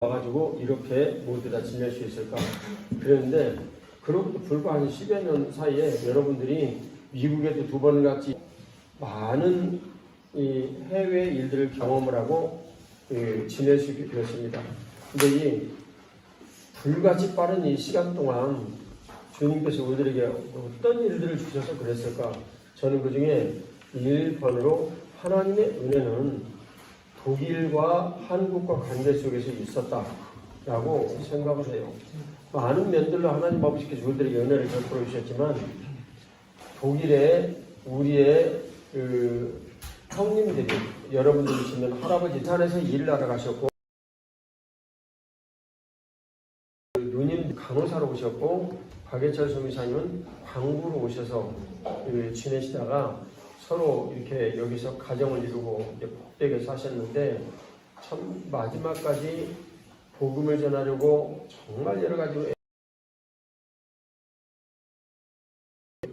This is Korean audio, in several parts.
와가지고 이렇게 모두 다 지낼 수 있을까? 그랬는데 그로부터 불과 한 10여 년 사이에 여러분들이 미국에도 두 번 같이 많은 이 해외 일들을 경험을 하고 지낼 수 있게 되었습니다. 근데 이 불같이 빠른 이 시간 동안 주님께서 우리들에게 어떤 일들을 주셔서 그랬을까? 저는 그 중에 1번으로 하나님의 은혜는 독일과 한국과 관계 속에서 있었다라고 생각을 해요. 많은 면들로 하나님 아버지께서 우리들에게 은혜를 베풀어 주셨지만 독일에 우리의 형님들이 여러분들이 지는 할아버지 산에서 일을 하러 가셨고 누님 간호사로 오셨고 박예철 소미사님은 광부로 오셔서 지내시다가 서로 이렇게 여기서 가정을 이루고 복되게 사셨는데 참 마지막까지 복음을 전하려고 정말 여러 가지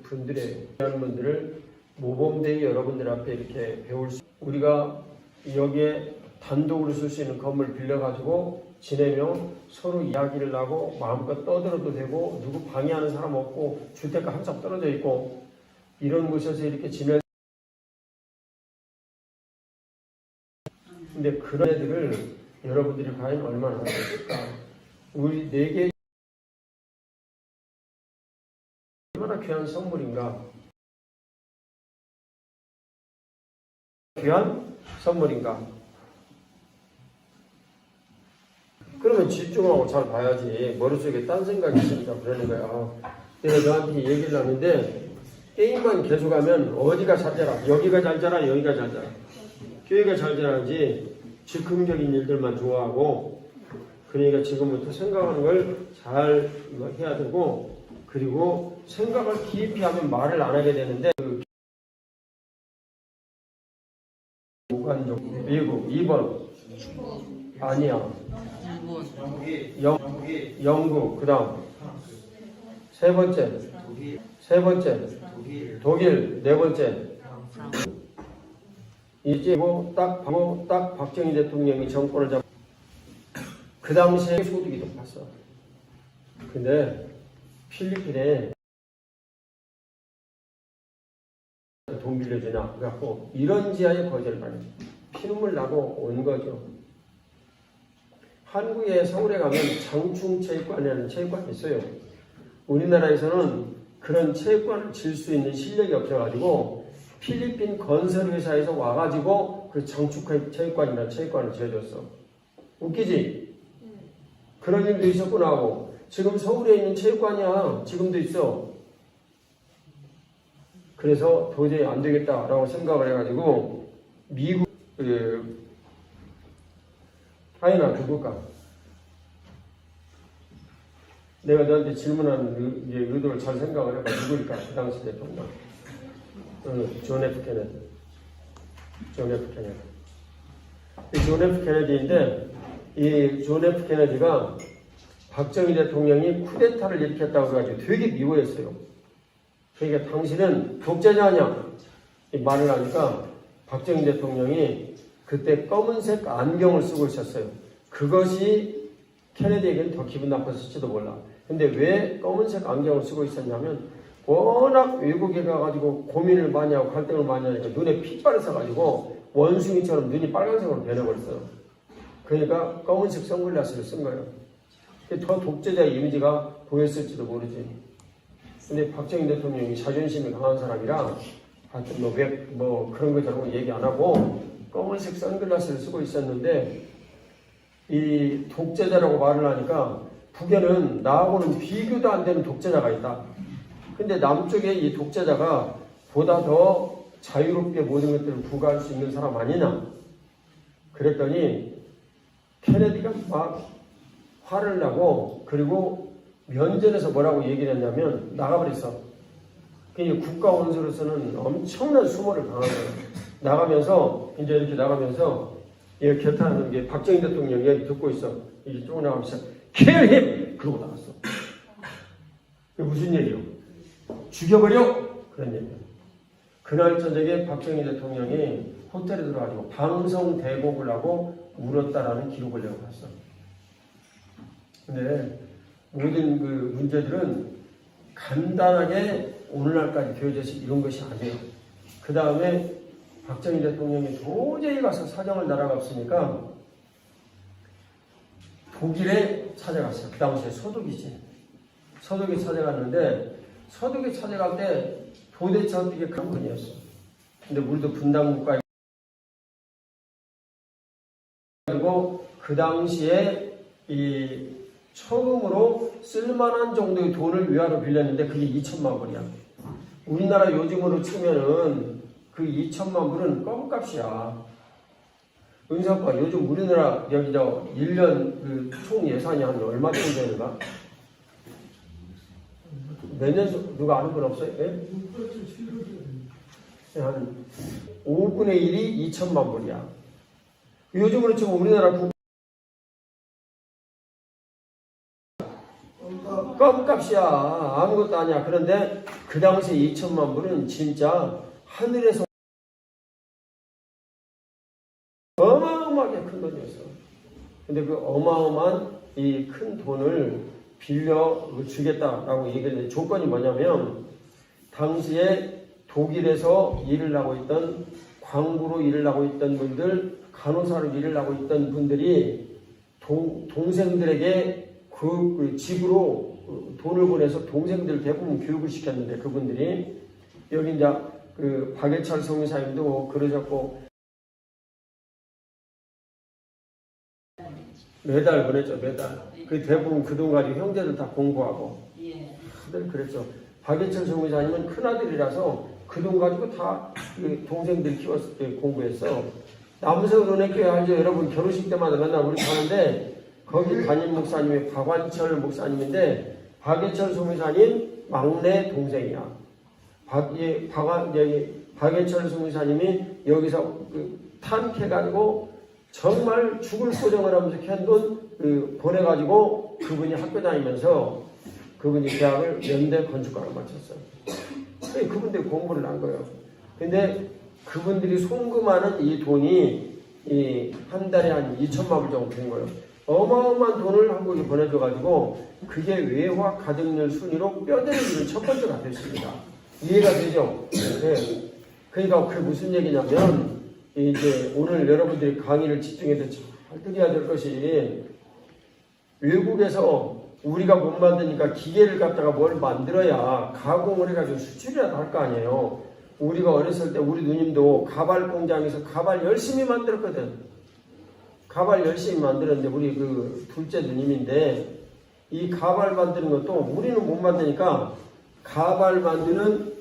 분들의 귀한 분들을 모범대의 여러분들 앞에 이렇게 배울 수 우리가 여기에 단독으로 쓸 수 있는 건물 빌려가지고 지내며 서로 이야기를 하고 마음껏 떠들어도 되고 누구 방해하는 사람 없고 주택가 한참 떨어져 있고 이런 곳에서 이렇게 지낼 근데 그런 애들을 여러분들이 과연 얼마나 하실까? 우리 네개 얼마나 귀한 선물인가? 귀한 선물인가? 그러면 집중하고 잘 봐야지. 머릿속에 딴 생각이 있으니까 그러는 거야. 내가 너한테 얘기를 하는데 게임만 계속하면 어디가 잘 자라? 여기가 잘 자라? 여기가 잘 자라? 교회가 잘 자라지 즉흥적인 일들만 좋아하고 그러니까 지금부터 생각하는 걸 잘 해야 되고 그리고 생각을 깊이 하면 말을 안 하게 되는데 무관적 미국 2번 아니야 영국 그 다음 세 번째 독일 네 번째 이제 딱 박정희 대통령이 정권을 잡고 그 당시에 소득이 높았어. 근데 필리핀에 돈 빌려주냐 그래갖고 이런 지하에 거절을 피눈물 나고 온 거죠. 한국에 서울에 가면 장충체육관이라는 체육관이 있어요. 우리나라에서는 그런 체육관을 질 수 있는 실력이 없어가지고 필리핀 건설회사에서 와가지고 그 장충체육관이라는 체육관을 지어줬어. 웃기지? 그런 일도 있었구나 하고 지금 서울에 있는 체육관이야. 지금도 있어. 그래서 도저히 안 되겠다라고 생각을 해가지고 미국 하이나 누굴까? 내가 너한테 질문하는 의도를 잘 생각을 해봐. 누구일까? 그 당시 대통령. 존 F 케네디. 존 F 케네디인데 이 존 F 케네디가 박정희 대통령이 쿠데타를 일으켰다고 해가지고 되게 미워했어요. 그러니까 당신은 독재자 아니야? 이 말을 하니까 박정희 대통령이 그때 검은색 안경을 쓰고 있었어요. 그것이 케네디에게는 더 기분 나빴을지도 몰라. 근데 왜 검은색 안경을 쓰고 있었냐면 워낙 외국에 가가지고 고민을 많이 하고 갈등을 많이 하니까 눈에 핏발이 서가지고 원숭이처럼 눈이 빨간색으로 변해버렸어요. 그러니까 검은색 선글라스를 쓴 거예요. 더 독재자의 이미지가 보였을지도 모르지. 근데 박정희 대통령이 자존심이 강한 사람이라 하여튼 뭐 그런 거 저런 거 얘기 안 하고 검은색 선글라스를 쓰고 있었는데 이 독재자라고 말을 하니까 북에는 나하고는 비교도 안 되는 독재자가 있다. 근데 남쪽에 이 독재자가 보다 더 자유롭게 모든 것들을 부과할 수 있는 사람 아니냐? 그랬더니 케네디가 막 화를 나고 그리고 면전에서 뭐라고 얘기를 했냐면 나가버렸어. 국가 원수로서는 엄청난 수모를 당한 거예요. 나가면서 이제 이렇게 나가면서 이 곁하는 게 박정희 대통령 이야기 듣고 있어. 이게 쭉 나가면서 kill him! 그러고 나갔어. 그게 무슨 얘기요? 죽여버려! 그런 얘기예요. 그날 저녁에 박정희 대통령이 호텔에 들어가지고 방송 대곡을 하고 울었다라는 기록을 내가 봤어. 근데 모든 그 문제들은 간단하게 오늘날까지 되어져서 이런 것이 아니에요. 그 다음에 박정희 대통령이 도저히 가서 사정을 나라가 없으니까 독일에 찾아갔어요. 그 당시에 서독이지. 서독에 찾아갔는데 서독에 찾아갈 때 도대체 어떻게 그런 분이었어. 근데 우리도 분단국가에 그리고 그 당시에 이 처음으로 쓸만한 정도의 돈을 위안으로 빌렸는데 그게 2천만 불이야. 우리나라 요즘으로 치면은 그 2천만 불은 껌값이야. 은사빠 요즘 우리나라 여기 1년 그 총 예산이 한 얼마 정도 되는가? 매년 누가 아는 분 없어요? 네? 한 5분의 1이 2천만 불이야. 요즘으로 치면 우리나라 껌값이야. 아무것도 아니야. 그런데 그 당시에 2천만 불은 진짜 하늘에서 어마어마하게 큰 돈이었어. 근데 그 어마어마한 이 큰 돈을 빌려 주겠다라고 얘기를 했는데 조건이 뭐냐면 당시에 독일에서 일을 하고 있던 광부로 일을 하고 있던 분들, 간호사로 일을 하고 있던 분들이 동생들에게 그 집으로 돈을 보내서 동생들 대부분 교육을 시켰는데 그분들이 여기 이제 그 박예철 성의사님도 그러셨고 매달 보냈죠. 매달. 그 대부분 그 돈 가지고 형제들 다 공부하고 다들 그랬죠. 박예철 성의사님은 큰아들이라서 그 돈 가지고 다 그 동생들 키워서 공부했어. 남성 은혜교회 알죠? 여러분 결혼식 때마다 맨날 우리 가는데 거기 담임 목사님이 박완철 목사님인데 박예철 성의사님 막내 동생이야. 박예철 성의사님이 여기서 그 탄캐가지고 정말 죽을 고정을 하면서 캔돈 보내가지고 그분이 학교 다니면서 그분이 대학을 연대 건축과를 마쳤어요. 그분들이 공부를 한 거예요. 근데 그분들이 송금하는 이 돈이 한 달에 한 2천만 불 정도 된 거예요. 어마어마한 돈을 한국에 보내줘가지고 그게 외화 가정률 순위로 뼈대를 첫 번째가 됐습니다. 이해가 되죠? 네. 그러니까 그게 무슨 얘기냐면 이제 오늘 여러분들이 강의를 집중해서 잘 들어야 될 것이 외국에서 우리가 못 만드니까 기계를 갖다가 뭘 만들어야 가공을 해가지고 수출이라도 할 거 아니에요. 우리가 어렸을 때 우리 누님도 가발 공장에서 가발 열심히 만들었거든. 가발 열심히 만들었는데 우리 그 둘째 누님인데 이 가발 만드는 것도 우리는 못 만드니까 가발 만드는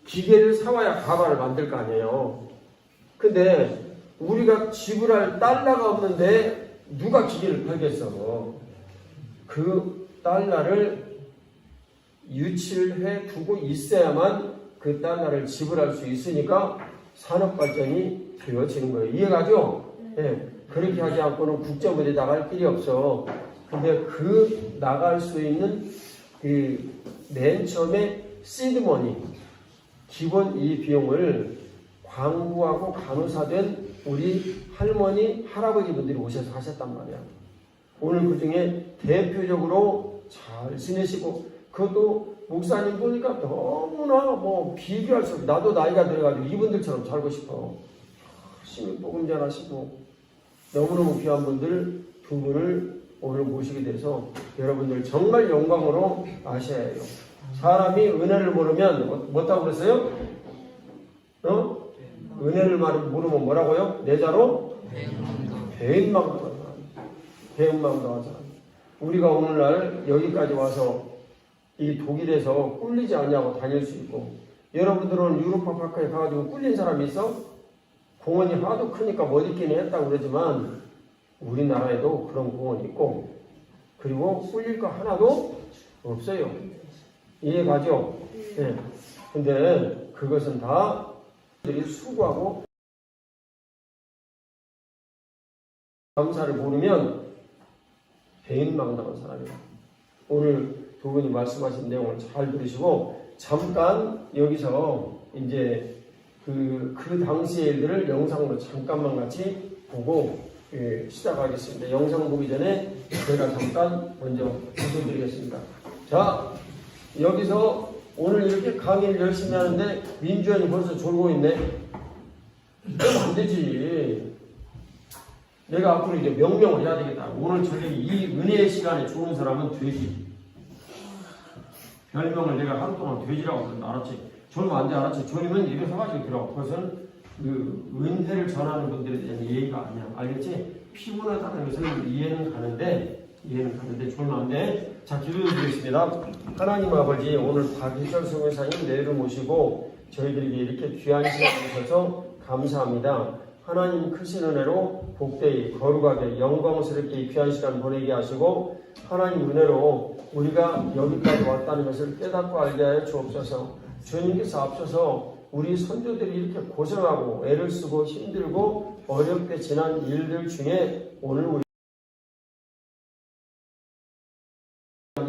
기계를 사와야 가발을 만들 거 아니에요. 근데 우리가 지불할 달러가 없는데 누가 기계를 팔겠어. 그 달러를 유치해 두고 있어야만 그 달러를 지불할 수 있으니까 산업 발전이 되어지는 거예요. 이해가죠? 네. 그렇게 하지 않고는 국제무대 나갈 길이 없어. 근데 그 나갈 수 있는 그 맨 처음에 시드머니 기본 이 비용을 광부하고 간호사된 우리 할머니, 할아버지 분들이 오셔서 하셨단 말이야. 오늘 그 중에 대표적으로 잘 지내시고, 그것도 목사님 보니까 너무나 뭐 비교할 수 없어. 나도 나이가 들어가지고 이분들처럼 살고 싶어. 열심히 복음 전하시고, 너무너무 귀한 분들 두 분을 오늘 모시게 돼서 여러분들 정말 영광으로 아셔야 해요. 사람이 은혜를 모르면 뭐라고 그랬어요? 은혜를 모르면 뭐라고요? 내자로 배은망덕한 사람. 배은망덕한 사람. 우리가 오늘날 여기까지 와서 이 독일에서 꿀리지 않냐고 다닐 수 있고, 여러분들은 유로파 파크에 가가지고 꿀린 사람이 있어? 공원이 하도 크니까 못 있기는 했다고 그러지만 우리나라에도 그런 공원이 있고, 그리고 꿀릴 거 하나도 없어요. 이해가죠? 네. 근데 그것은 다 들이 수고하고 감사를 모르면 배은망덕한 사람이다. 오늘 두 분이 말씀하신 내용을 잘 들으시고 잠깐 여기서 이제 그 당시의 일들을 영상으로 잠깐만 같이 보고 시작하겠습니다. 영상 보기 전에 제가 잠깐 먼저 말씀드리겠습니다. 자, 여기서 오늘 이렇게 강의를 열심히 하는데 민주연이 벌써 졸고 있네. 그럼 안 되지. 내가 앞으로 이제 명령을 해야 되겠다. 오늘 저녁에 이 은혜의 시간에 좋은 사람은 돼지. 별명을 내가 하루 동안 돼지라고 그런다. 알았지? 졸면 안 돼. 알았지? 졸면 일어서가지고 들어. 그것은 그 은혜를 전하는 분들에 대한 예의가 아니야. 알겠지? 피곤하다는 것은 이해는 가는데 졸면 안 돼. 자, 기도드리겠습니다. 하나님 아버지, 오늘 박희철 성회사님 내일을 모시고 저희들에게 이렇게 귀한 시간을 주셔서 감사합니다. 하나님 크신 은혜로 복되이 거룩하게 영광스럽게 귀한 시간 보내게 하시고 하나님 은혜로 우리가 여기까지 왔다는 것을 깨닫고 알게 하여 주옵소서. 주님께서 앞서서 우리 선조들이 이렇게 고생하고 애를 쓰고 힘들고 어렵게 지난 일들 중에 오늘 우리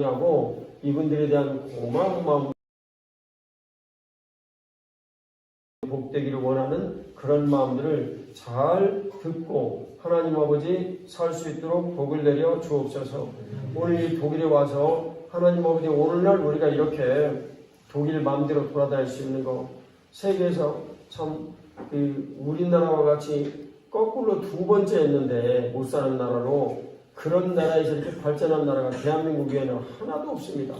하고 이분들에 대한 고마운 마음 복되기를 원하는 그런 마음들을 잘 듣고 하나님 아버지 살 수 있도록 복을 내려 주옵소서. 오늘 이 독일에 와서 하나님 아버지 오늘날 우리가 이렇게 독일 마음대로 돌아다닐 수 있는 거 세계에서 참 우리나라와 같이 거꾸로 두 번째 했는데 못 사는 나라로 그런 나라에서 이렇게 발전한 나라가 대한민국에는 하나도 없습니다.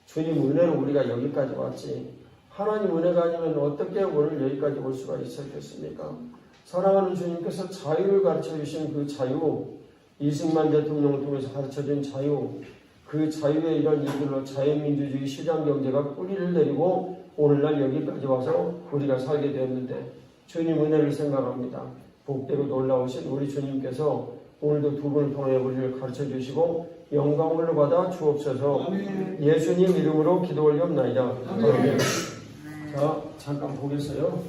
주님 은혜로 우리가 여기까지 왔지. 하나님 은혜가 아니면 어떻게 오늘 여기까지 올 수가 있었겠습니까? 사랑하는 주님께서 자유를 가르쳐 주신 그 자유, 이승만 대통령을 통해서 가르쳐 준 자유, 그 자유의 이런 일들로 자유민주주의 시장경제가 뿌리를 내리고 오늘날 여기까지 와서 우리가 살게 되었는데 주님 은혜를 생각합니다. 복되고 놀라우신 우리 주님께서 오늘도 두 분을 통해 우리를 가르쳐 주시고 영광을 받아 주옵소서. 예수님 이름으로 기도 올리옵나이다. 아멘. 자, 잠깐 보겠어요.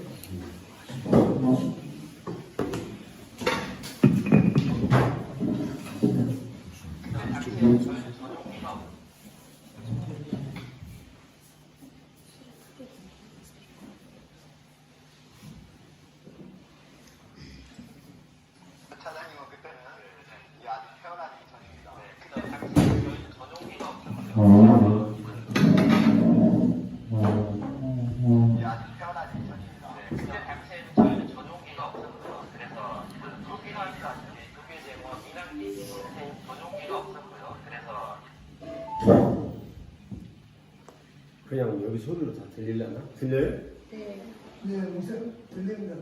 그냥 여기 소리로 다 들리려나? 들려요? 네. 네, 목사님 들립니다.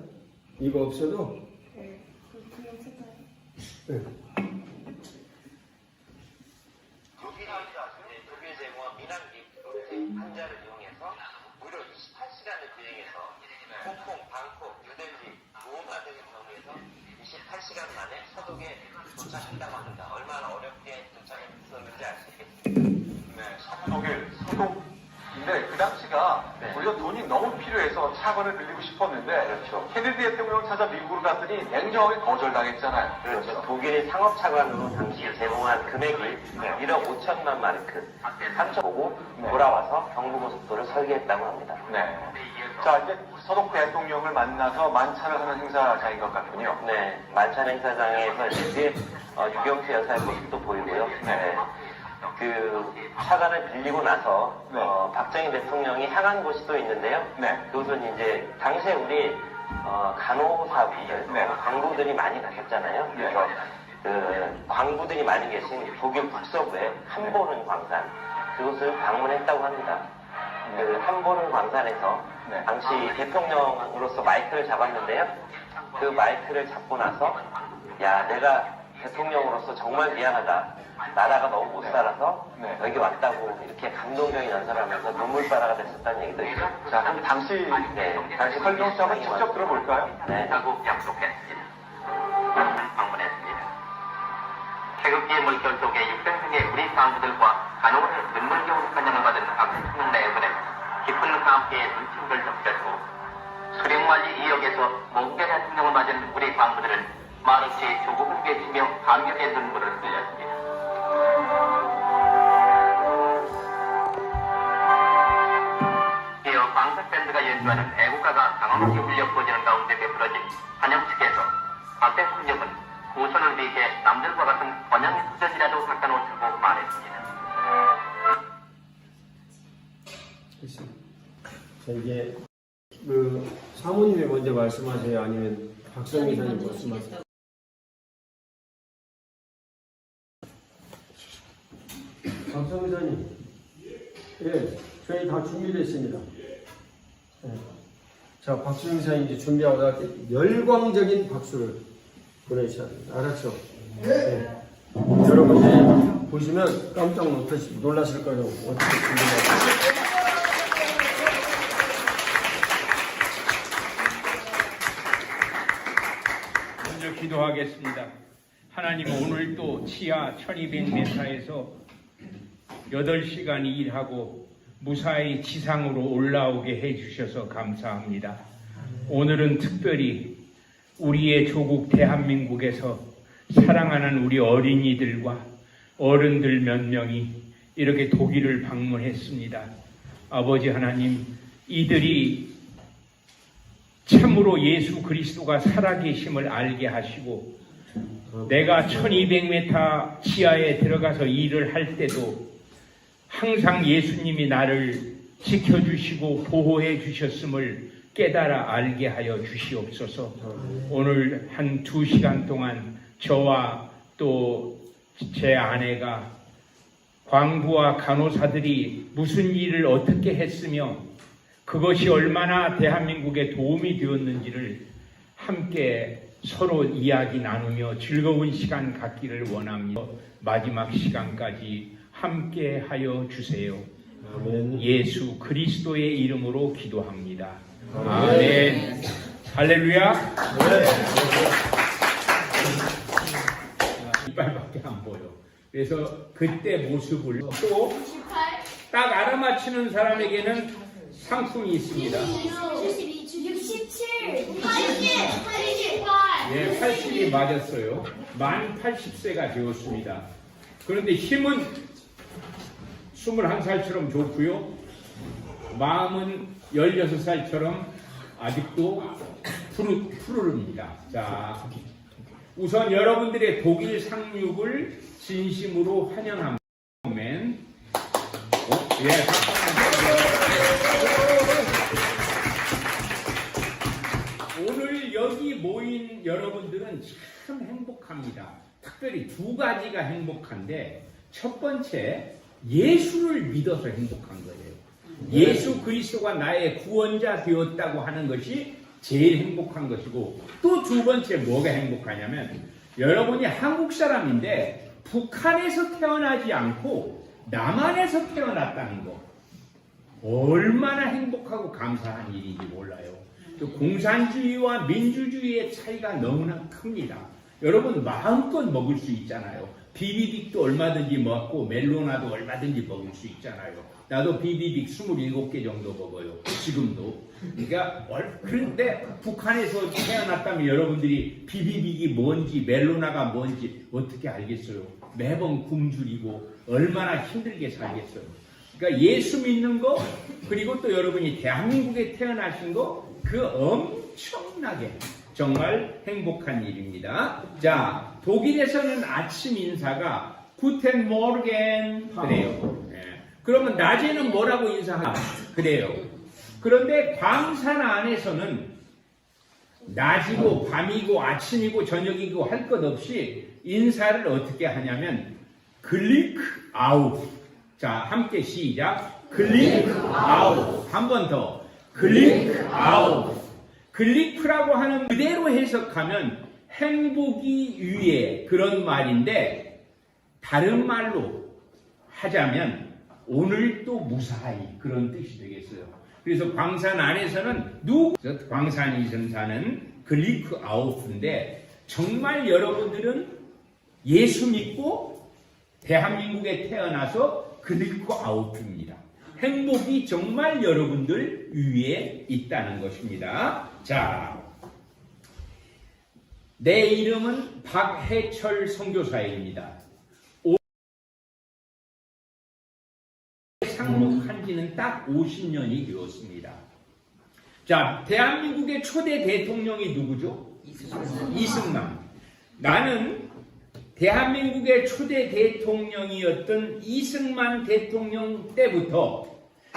이거 없어도? 네. 그냥 찾아요. 네. 독일 제공한 민항기 환자를 이용해서 무려 28시간을 비행해서 홍콩, 방콕, 뉴델리, 로마 등을 경유해서 28시간 만에 서독에 도착했다고 합니다. 얼마나 어렵게 도착했었는지 알 수 있겠습니다. 네, 서독. 근데 그 당시가 우리가 돈이 너무 필요해서 차관을 빌리고 싶었는데 그렇죠. 케네디 대통령을 찾아 미국으로 갔더니 냉정하게 거절당했잖아요. 그렇죠. 독일이 상업 차관으로 당시 제공한 금액이 1억 5천만 마르크, 3천 보고 돌아와서 경부고속도를 설계했다고 합니다. 네. 자, 이제 서독 대통령을 만나서 만찬을 하는 행사장인 것 같군요. 네, 만찬 행사장에서 이제 유경수 여사의 모습도 보이고요. 네. 그 차관을 빌리고 나서 박정희 대통령이 향한 곳이 또 있는데요. 네. 그것은 이제 당시에 우리 간호사분들, 광부들이 많이 가셨잖아요. 그래서 그 광부들이 많이 계신 독일 북서부의 함보른 광산, 그곳을 방문했다고 합니다. 그 함보른 광산에서 당시 대통령으로서 마이크를 잡았는데요. 그 마이크를 잡고 나서 야, 내가 대통령으로서 정말 미안하다. 나라가 너무 못 살아서 여기 왔다고 이렇게 감동적인 연설을 하면서 눈물바라가 됐었다는 얘기도 있죠. 자, 그럼 당시 설명 좀 한번 직접 들어볼까요? 네. 결국 약속했습니다. 방문했습니다. 태극기 물결 속에 600명의 우리 사람들과 간호를 눈물겨운 환영을 받은 박수는 내분에 깊은 함께의 눈침을 덮쳤고 수령관리 2역에서 몽벨 대통령을 맞은 우리 광부들은 말없이 조국을 외치며 감격의 눈물을 흘렸습니다. 이어 광석밴드가 연주하는 애국가가 강함없이 울려 퍼지는 가운데 베풀어진 환영 측에서 박 대통령은 우선을 비게 남들과 같은 번영 수전이라도 닦아놓으라고 말했습니다. 자, 이게 그 사모님이 먼저 말씀하세요? 아니면 박성미 이사님 말씀하세요? 박성미 이사님, 예, 저희 다 준비됐습니다. 예. 자, 박성미 이사님 이제 준비하고 나서 열광적인 박수를 보내주셔야 됩니다. 알았죠? 네. 여러분 이제 보시면 깜짝 놀라실 거예요. 어떻게 준비하고. 먼저 기도하겠습니다. 하나님, 오늘 또 지하 1200m에서 8시간 일하고 무사히 지상으로 올라오게 해주셔서 감사합니다. 오늘은 특별히 우리의 조국 대한민국에서 사랑하는 우리 어린이들과 어른들 몇 명이 이렇게 독일을 방문했습니다. 아버지 하나님, 이들이 참으로 예수 그리스도가 살아계심을 알게 하시고, 내가 1200m 지하에 들어가서 일을 할 때도 항상 예수님이 나를 지켜주시고 보호해 주셨음을 깨달아 알게 하여 주시옵소서. 오늘 한 2시간 동안 저와 또 제 아내가 광부와 간호사들이 무슨 일을 어떻게 했으며 그것이 얼마나 대한민국에 도움이 되었는지를 함께 서로 이야기 나누며 즐거운 시간 갖기를 원합니다. 마지막 시간까지 함께 하여 주세요. 아멘. 예수 그리스도의 이름으로 기도합니다. 아멘. 할렐루야. 이빨밖에 안 보여. 그래서 그때 모습을 또 딱 알아맞히는 사람에게는 상품이 있습니다. 67, 88. 예, 80이 맞았어요. 만 80세가 되었습니다. 그런데 힘은 21살처럼 좋고요. 마음은 16살처럼 아직도 푸르릅니다. 자, 우선 여러분들의 독일 상륙을 진심으로 환영합니다. 아멘. 예, 오늘 여기 모인 여러분들은 참 행복합니다. 특별히 2가지가 행복한데, 첫 번째, 예수를 믿어서 행복한 거예요. 예수 그리스도가 나의 구원자 되었다고 하는 것이 제일 행복한 것이고, 또 2번째 뭐가 행복하냐면, 여러분이 한국 사람인데 북한에서 태어나지 않고 남한에서 태어났다는 거. 얼마나 행복하고 감사한 일인지 몰라요. 또 공산주의와 민주주의의 차이가 너무나 큽니다. 여러분 마음껏 먹을 수 있잖아요. 비비빅도 얼마든지 먹고 멜로나도 얼마든지 먹을 수 있잖아요. 나도 비비빅 27개 정도 먹어요. 지금도. 그러니까 그런데 북한에서 태어났다면 여러분들이 비비빅이 뭔지 멜로나가 뭔지 어떻게 알겠어요? 매번 굶주리고 얼마나 힘들게 살겠어요. 그러니까 예수 믿는 거, 그리고 또 여러분이 대한민국에 태어나신 거, 그 엄청나게 정말 행복한 일입니다. 자, 독일에서는 아침 인사가 구텐 모르겐 그래요. 그러면 낮에는 뭐라고 인사하나? 그래요. 그런데 광산 안에서는 낮이고 밤이고 아침이고 저녁이고 할 것 없이 인사를 어떻게 하냐면 글릭 아웃. 자, 함께 시작. 글릭 아웃. 한 번 더. 글릭 아웃. 글리크라고 하는 그대로 해석하면 행복이 위에, 그런 말인데, 다른 말로 하자면 오늘도 무사히, 그런 뜻이 되겠어요. 그래서 광산 안에서는 광산이 사는 글리크 아웃인데, 정말 여러분들은 예수 믿고 대한민국에 태어나서 글리크 아웃입니다. 행복이 정말 여러분들 위에 있다는 것입니다. 자, 내 이름은 박해철 선교사입니다. 상륙한 지는 딱 50년이 되었습니다. 자, 대한민국의 초대 대통령이 누구죠? 이승만. 나는 대한민국의 초대 대통령이었던 이승만 대통령 때부터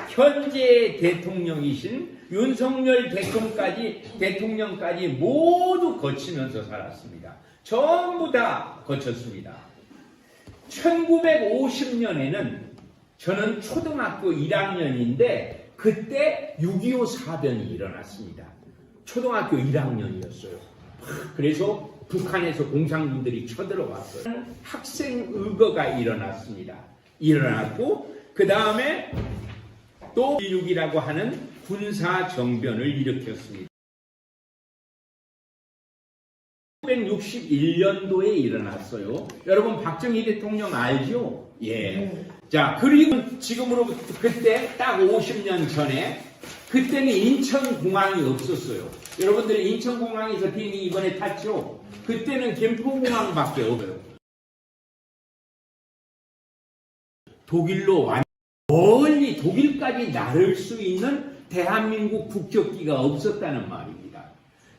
현재 대통령이신 윤석열 대통령까지 모두 거치면서 살았습니다. 전부 다 거쳤습니다. 1950년에는 저는 초등학교 1학년인데 그때 6.25 사변이 일어났습니다. 초등학교 1학년이었어요. 그래서 북한에서 공산군들이 쳐들어왔어요. 학생 의거가 일어났고 그 다음에 또 1.6이라고 하는 군사 정변을 일으켰습니다. 1961년도에 일어났어요. 여러분 박정희 대통령 알죠? 예. 자, 그리고 지금으로부터 그때 딱 50년 전에 그때는 인천공항이 없었어요. 여러분들 인천공항에서 비행기 이번에 탔죠? 그때는 김포공항밖에 없어요. 독일로 멀리 독일까지 나를 수 있는 대한민국 국적기가 없었다는 말입니다.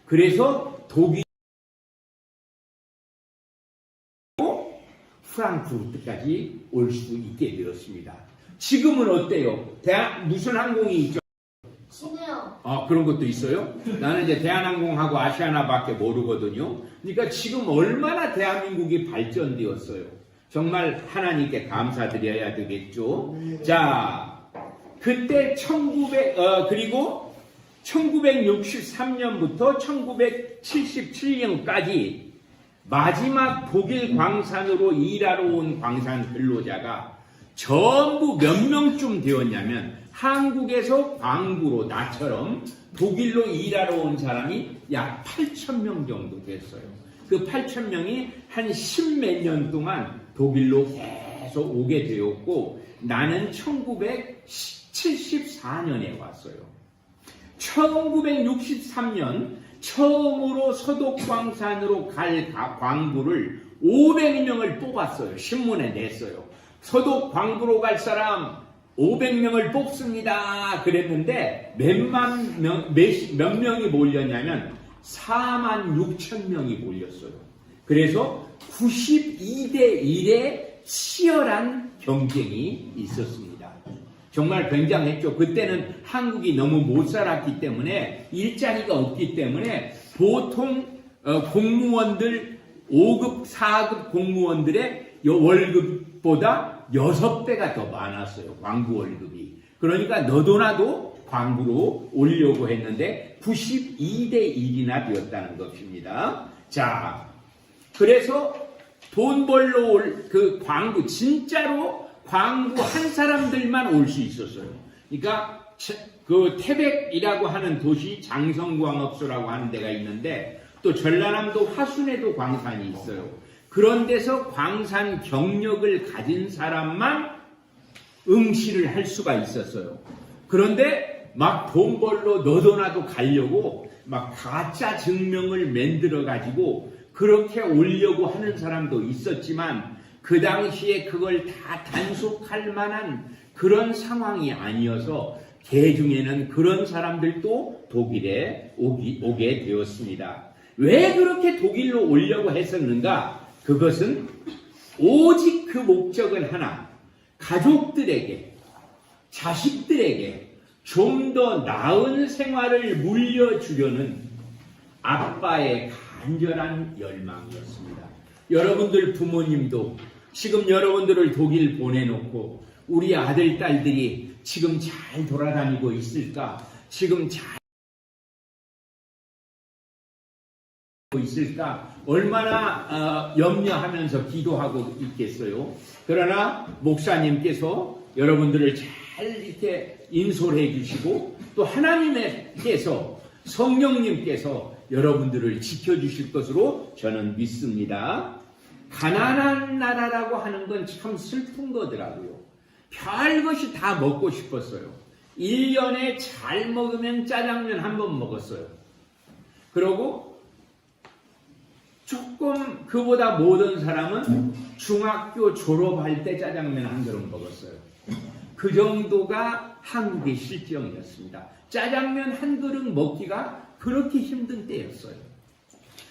그래서 독일 프랑크푸르트까지 올 수 있게 되었습니다. 지금은 어때요? 무슨 항공이 있죠? 신우요. 그런 것도 있어요? 나는 이제 대한항공하고 아시아나밖에 모르거든요. 그러니까 지금 얼마나 대한민국이 발전되었어요. 정말 하나님께 감사드려야 되겠죠. 자, 그때 그리고 1963년부터 1977년까지 마지막 독일 광산으로 일하러 온 광산 근로자가 전부 몇 명쯤 되었냐면 한국에서 광부로 나처럼 독일로 일하러 온 사람이 약 8,000명 정도 됐어요. 그 8,000명이 한 10몇 년 동안 독일로 계속 오게 되었고 나는 1974년에 왔어요. 1963년 처음으로 서독광산으로 갈 광부를 500명을 뽑았어요. 신문에 냈어요. 서독광부로 갈 사람 500명을 뽑습니다. 그랬는데 몇 명이 몰렸냐면 46,000명이 몰렸어요. 그래서 92대 1의 치열한 경쟁이 있었습니다. 정말 굉장했죠. 그때는 한국이 너무 못 살았기 때문에 일자리가 없기 때문에 보통 공무원들 5급, 4급 공무원들의 월급보다 6배가 더 많았어요. 광부 월급이. 그러니까 너도나도 광부로 오려고 했는데 92대 1이나 되었다는 것입니다. 자, 그래서 돈 벌러 올 그 광부 진짜로 광부 한 사람들만 올 수 있었어요. 그러니까 그 태백이라고 하는 도시 장성광업소라고 하는 데가 있는데 또 전라남도 화순에도 광산이 있어요. 그런 데서 광산 경력을 가진 사람만 응시를 할 수가 있었어요. 그런데 막 돈 벌러 너도나도 가려고 막 가짜 증명을 만들어 가지고 그렇게 오려고 하는 사람도 있었지만 그 당시에 그걸 다 단속할 만한 그런 상황이 아니어서 대중에는 그런 사람들도 독일에 오게 되었습니다. 왜 그렇게 독일로 오려고 했었는가? 그것은 오직 그 목적은 하나, 가족들에게, 자식들에게 좀 더 나은 생활을 물려주려는 아빠의 간절한 열망이었습니다. 여러분들 부모님도 지금 여러분들을 독일 보내놓고 우리 아들, 딸들이 지금 잘 돌아다니고 있을까? 지금 잘 있을까? 얼마나 염려하면서 기도하고 있겠어요. 그러나 목사님께서 여러분들을 잘 이렇게 인솔해 주시고 또 하나님께서 성령님께서 여러분들을 지켜주실 것으로 저는 믿습니다. 가난한 나라라고 하는 건 참 슬픈 거더라고요. 별것이 다 먹고 싶었어요. 1년에 잘 먹으면 짜장면 한 번 먹었어요. 그러고 조금 그보다 못한 사람은 중학교 졸업할 때 짜장면 한 그릇 먹었어요. 그 정도가 한국의 실정이었습니다. 짜장면 한 그릇 먹기가 그렇게 힘든 때였어요.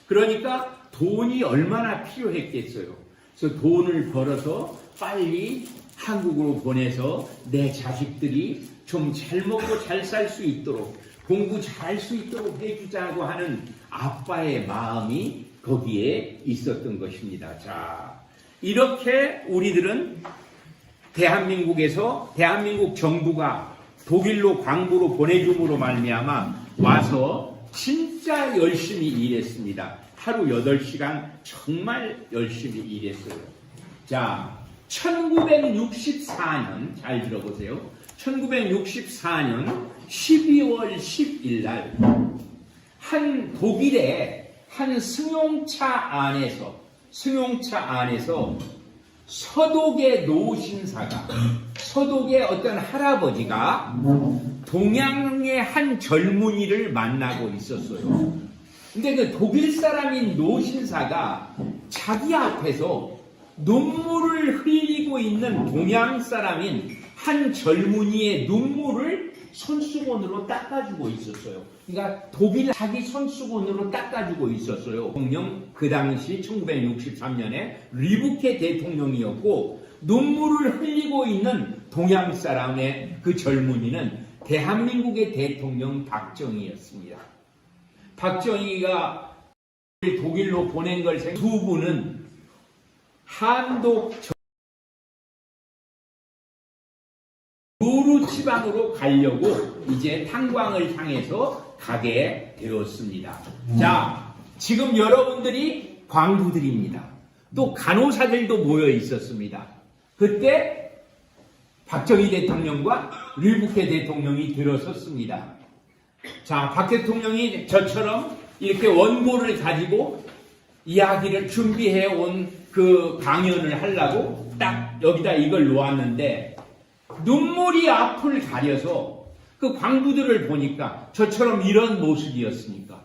그러니까 돈이 얼마나 필요했겠어요. 그래서 돈을 벌어서 빨리 한국으로 보내서 내 자식들이 좀 잘 먹고 잘 살 수 있도록 공부 잘할 수 있도록 해주자고 하는 아빠의 마음이 거기에 있었던 것입니다. 자, 이렇게 우리들은 대한민국 정부가 독일로 광부로 보내줌으로 말미암아 와서 진짜 열심히 일했습니다. 하루 8시간 정말 열심히 일했어요. 자, 1964년 잘 들어보세요. 1964년 12월 10일 날 한 독일의 한 승용차 안에서 서독의 노신사가 서독의 어떤 할아버지가 동양의 한 젊은이를 만나고 있었어요. 근데 그 독일 사람인 노신사가 자기 앞에서 눈물을 흘리고 있는 동양 사람인 한 젊은이의 눈물을 손수건으로 닦아주고 있었어요. 그러니까 독일 자기 손수건으로 닦아주고 있었어요. 대통령 그 당시 1963년에 리부케 대통령이었고 눈물을 흘리고 있는 동양 사람의 그 젊은이는 대한민국의 대통령 박정희였습니다. 박정희가 독일로 보낸 걸 두 분은 한독 루르 지방으로 가려고 이제 탄광을 향해서 가게 되었습니다. 자, 지금 여러분들이 광부들입니다. 또 간호사들도 모여 있었습니다. 그때 박정희 대통령과 류부케 대통령이 들어섰습니다. 자, 박 대통령이 저처럼 이렇게 원고를 가지고 이야기를 준비해 온 그 강연을 하려고 딱 여기다 이걸 놓았는데 눈물이 앞을 가려서 그 광부들을 보니까 저처럼 이런 모습이었으니까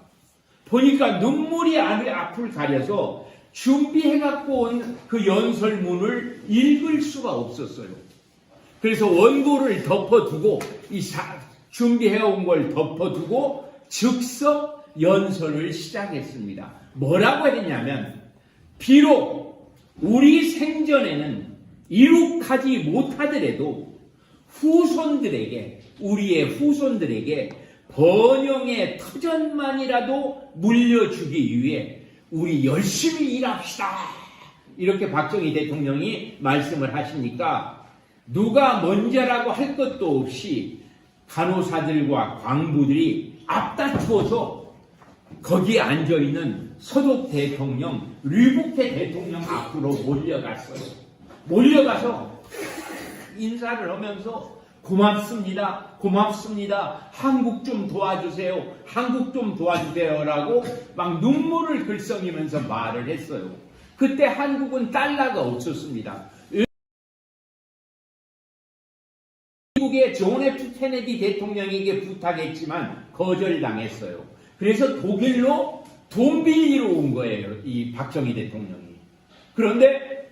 보니까 눈물이 앞을 가려서 준비해갖고 온 그 연설문을 읽을 수가 없었어요. 그래서 원고를 덮어두고 준비해온 걸 덮어두고 즉석 연설을 시작했습니다. 뭐라고 했냐면 비록 우리 생전에는 이룩하지 못하더라도 우리의 후손들에게 번영의 터전만이라도 물려주기 위해 우리 열심히 일합시다. 이렇게 박정희 대통령이 말씀을 하시니까 누가 먼저라고 할 것도 없이 간호사들과 광부들이 앞다투어서 거기에 앉아있는 서독 대통령, 류부케 대통령 앞으로 몰려가서 인사를 하면서 고맙습니다. 한국 좀 도와주세요. 라고 막 눈물을 글썽이면서 말을 했어요. 그때 한국은 달러가 없었습니다. 미국의 존 F 케네디 대통령에게 부탁했지만 거절당했어요. 그래서 독일로 돈 빌리러 온 거예요, 이 박정희 대통령이. 그런데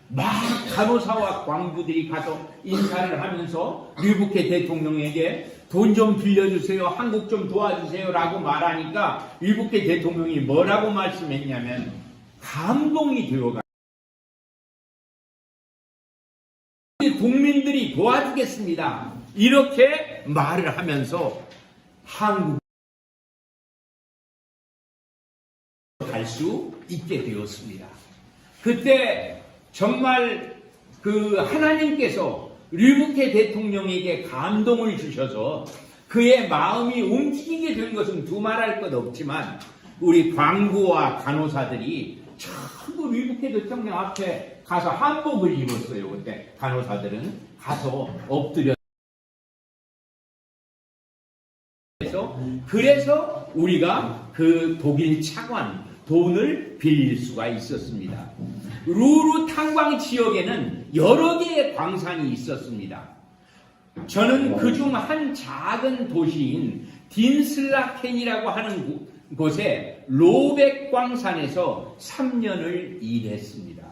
막 간호사와 광부들이 가서 인사를 하면서 류부케 대통령에게 돈 좀 빌려주세요, 한국 좀 도와주세요 라고 말하니까 류부케 대통령이 뭐라고 말씀했냐면 감동이 되어가 국민들이 도와주겠습니다 이렇게 말을 하면서 한국 갈 수 있게 되었습니다. 그때 정말 그 하나님께서 류부케 대통령에게 감동을 주셔서 그의 마음이 움직이게 된 것은 두말할 것 없지만 우리 광부와 간호사들이 전부 류부케 대통령 앞에 가서 한복을 입었어요. 그때 간호사들은 가서 엎드려 그래서 우리가 그 독일 차관 돈을 빌릴 수가 있었습니다. 루르 탄광 지역에는 여러 개의 광산이 있었습니다. 저는 그중 한 작은 도시인 딘슬라켄이라고 하는 곳에 로백 광산에서 3년을 일했습니다.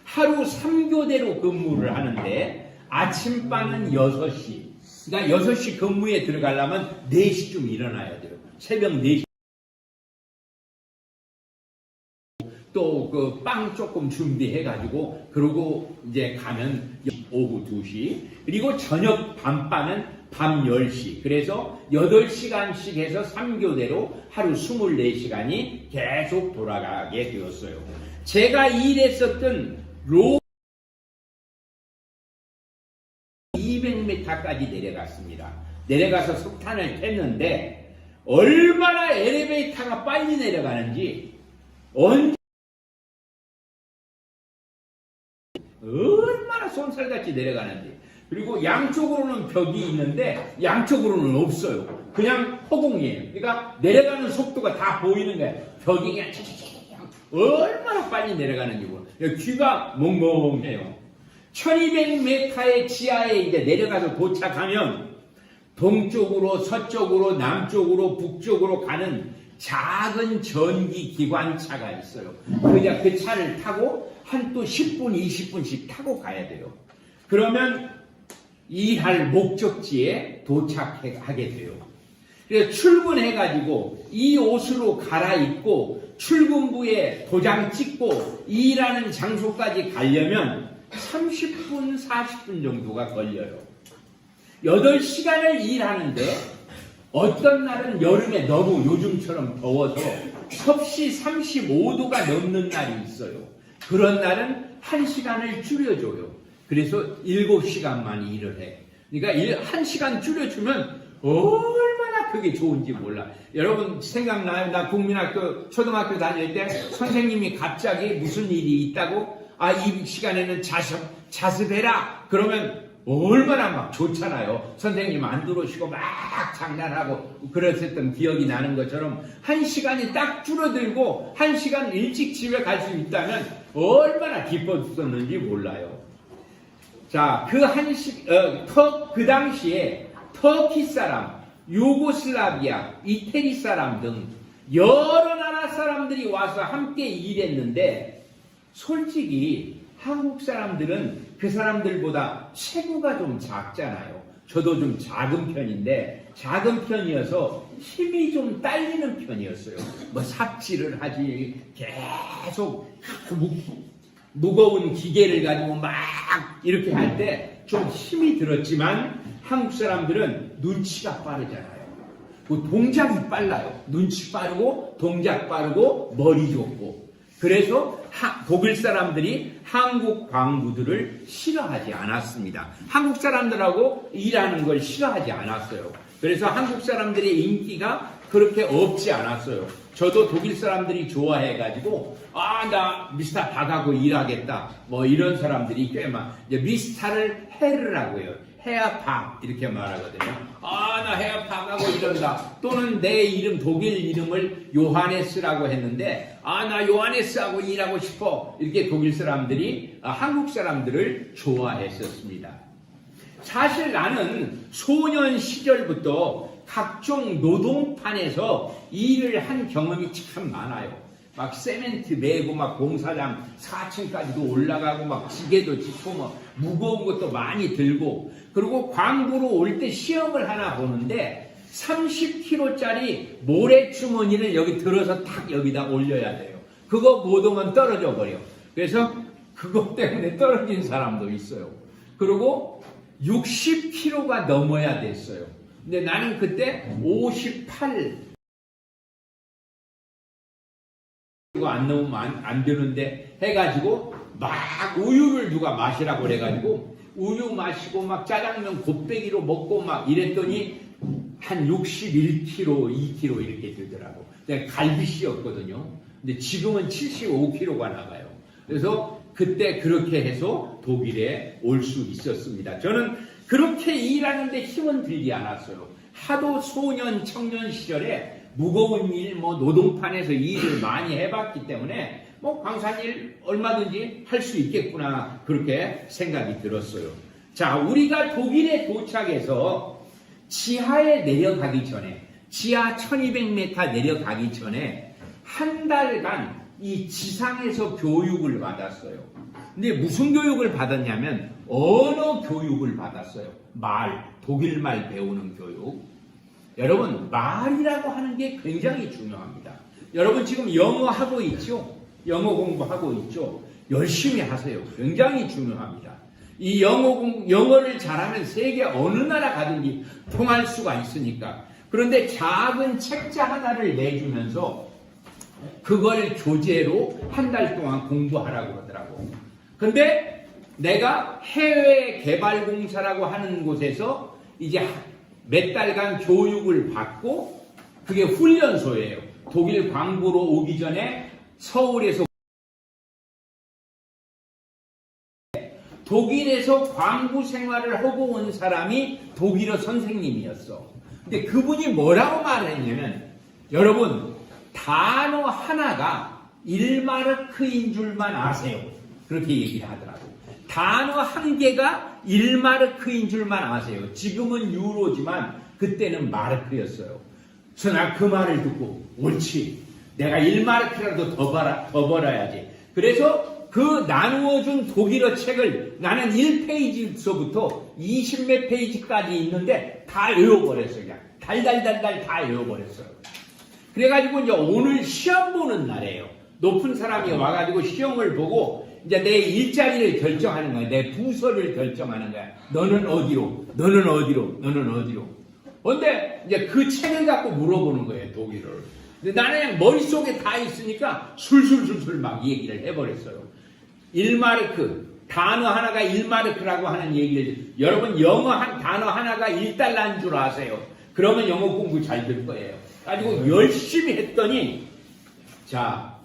하루 3교대로 근무를 하는데 아침반은 6시. 그러니까 6시 근무에 들어가려면 4시쯤 일어나야 돼요. 새벽 4시. 또 그 빵 조금 준비해가지고 그러고 이제 가면 오후 2시 그리고 저녁 밤바는 밤 10시 그래서 8시간씩 해서 3교대로 하루 24시간이 계속 돌아가게 되었어요. 제가 일했었던 200m까지 내려갔습니다. 내려가서 석탄을 샜는데 얼마나 엘리베이터가 빨리 내려가는지 얼마나 쏜살같이 내려가는지 그리고 양쪽으로는 벽이 있는데 양쪽으로는 없어요. 그냥 허공이에요. 그러니까 내려가는 속도가 다 보이는 거예요. 벽이 그냥 얼마나 빨리 내려가는지 몰라요. 귀가 멍멍해요. 1200m의 지하에 이제 내려가서 도착하면 동쪽으로 서쪽으로 남쪽으로 북쪽으로 가는 작은 전기 기관차가 있어요. 그 차를 타고 한 또 10분 20분씩 타고 가야 돼요. 그러면 일할 목적지에 도착하게 돼요. 그래서 출근해가지고 이 옷으로 갈아입고 출근부에 도장 찍고 일하는 장소까지 가려면 30분 40분 정도가 걸려요. 8시간을 일하는데 어떤 날은 여름에 너무 요즘처럼 더워서 섭씨 35도가 넘는 날이 있어요. 그런 날은 1시간을 줄여줘요. 그래서 7시간만 일을 해. 그러니까 1시간 줄여주면 얼마나 그게 좋은지 몰라. 여러분 생각나요? 나 국민학교 초등학교 다닐 때 선생님이 갑자기 무슨 일이 있다고 이 시간에는 자습해라 그러면 얼마나 막 좋잖아요. 선생님 안 들어오시고 막 장난하고 그랬었던 기억이 나는 것처럼 1시간이 딱 줄어들고 1시간 일찍 집에 갈 수 있다면 얼마나 기뻤었는지 몰라요. 자, 그 당시에 터키 사람, 유고슬라비아, 이태리 사람 등 여러 나라 사람들이 와서 함께 일했는데 솔직히 한국 사람들은 그 사람들보다 체구가 좀 작잖아요. 저도 좀 작은 편인데 작은 편이어서 힘이 좀 딸리는 편이었어요. 뭐 삽질을 하지 계속 무거운 기계를 가지고 막 이렇게 할 때 좀 힘이 들었지만 한국 사람들은 눈치가 빠르잖아요. 그 동작이 빨라요. 눈치 빠르고 동작 빠르고 머리 좋고 그래서 독일 사람들이 한국 광부들을 싫어하지 않았습니다. 한국 사람들하고 일하는 걸 싫어하지 않았어요. 그래서 한국 사람들의 인기가 그렇게 없지 않았어요. 저도 독일 사람들이 좋아해가지고 나 미스터 박하고 일하겠다 뭐 이런 사람들이 꽤 많아요. 미스터를 헤르라고 해요. 헤어팍 이렇게 말하거든요. 나 헤어팍하고 이런다. 또는 내 이름 독일 이름을 요하네스라고 했는데 나 요하네스하고 일하고 싶어. 이렇게 독일 사람들이 한국 사람들을 좋아했었습니다. 사실 나는 소년 시절부터 각종 노동판에서 일을 한 경험이 참 많아요. 막 세멘트 메고 막 공사장 4층까지도 올라가고 막 지게도 짚고 막 무거운 것도 많이 들고 그리고 광부로 올 때 시험을 하나 보는데 30kg짜리 모래주머니를 여기 들어서 탁 여기다 올려야 돼요. 그거 못 오면 떨어져 버려. 그래서 그것 때문에 떨어진 사람도 있어요. 그리고 60kg가 넘어야 됐어요. 근데 나는 그때 58 이거 안 넣으면 안 되는데 해가지고 막 우유를 누가 마시라고 그래가지고 우유 마시고 막 짜장면 곱빼기로 먹고 막 이랬더니 한 61kg, 2kg 이렇게 되더라고. 내가 갈비씨였거든요. 근데 지금은 75kg가 나가요. 그래서 그때 그렇게 해서 독일에 올 수 있었습니다. 저는 그렇게 일하는데 힘은 들지 않았어요. 하도 소년, 청년 시절에 무거운 일, 노동판에서 일을 많이 해봤기 때문에 광산일 얼마든지 할 수 있겠구나 그렇게 생각이 들었어요. 자, 우리가 독일에 도착해서 지하에 내려가기 전에 지하 1200m 내려가기 전에 한 달간 이 지상에서 교육을 받았어요. 근데 무슨 교육을 받았냐면 언어 교육을 받았어요. 독일말 배우는 교육. 여러분 말이라고 하는 게 굉장히 중요합니다. 여러분 지금 영어 하고 있죠? 영어 공부하고 있죠. 열심히 하세요. 굉장히 중요합니다. 이 영어를 잘하면 세계 어느 나라 가든지 통할 수가 있으니까. 그런데 작은 책자 하나를 내주면서 그걸 교재로 한 달 동안 공부하라고 그러더라고. 근데 내가 해외 개발공사라고 하는 곳에서 이제 몇 달간 교육을 받고 그게 훈련소예요. 독일 광부로 오기 전에 서울에서 독일에서 광부 생활을 하고 온 사람이 독일어 선생님이었어. 근데 그분이 뭐라고 말했냐면, 여러분 단어 하나가 1마르크인 줄만 아세요. 그렇게 얘기를 하더라고. 단어 한 개가 1마르크인 줄만 아세요. 지금은 유로지만 그때는 마르크였어요. 그래서 나 그 말을 듣고 옳지, 내가 1마르크라도 더 벌어야지. 그래서 그 나누어준 독일어 책을 나는 1페이지서부터 20몇 페이지까지 있는데 다 외워버렸어요. 그냥 달달달달 다 외워버렸어요. 그래가지고 이제 오늘 시험 보는 날이에요. 높은 사람이 와가지고 시험을 보고 이제 내 일자리를 결정하는 거야. 내 부서를 결정하는 거야. 너는 어디로, 너는 어디로, 너는 어디로. 근데 이제 그 책을 갖고 물어보는 거예요, 독일어를. 근데 나는 그냥 머릿속에 다 있으니까 술술술술 막 얘기를 해버렸어요. 1마르크, 단어 하나가 1마르크라고 하는 얘기를, 여러분 영어 한 단어 하나가 1달러인 줄 아세요? 그러면 영어 공부 잘 될 거예요. 가지고 열심히 했더니, 자,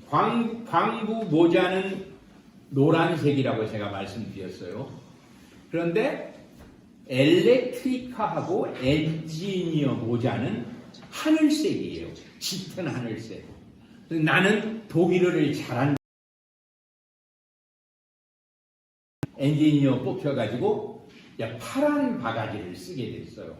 광부 모자는 노란색이라고 제가 말씀드렸어요. 그런데 엘렉트리카하고 엔지니어 모자는 하늘색이에요. 짙은 하늘색. 나는 독일어를 잘한다. 엔지니어 뽑혀가지고 파란 바가지를 쓰게 됐어요.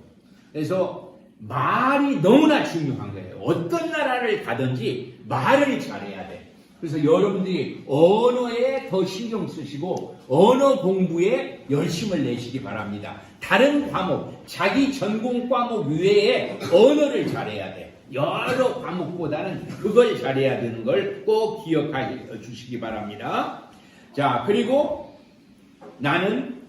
그래서 말이 너무나 중요한 거예요. 어떤 나라를 가든지 말을 잘해야 돼. 그래서 여러분들이 언어에 더 신경 쓰시고 언어 공부에 열심을 내시기 바랍니다. 다른 과목, 자기 전공 과목 외에 언어를 잘해야 돼. 여러 과목보다는 그걸 잘해야 되는 걸 꼭 기억해 주시기 바랍니다. 자, 그리고 나는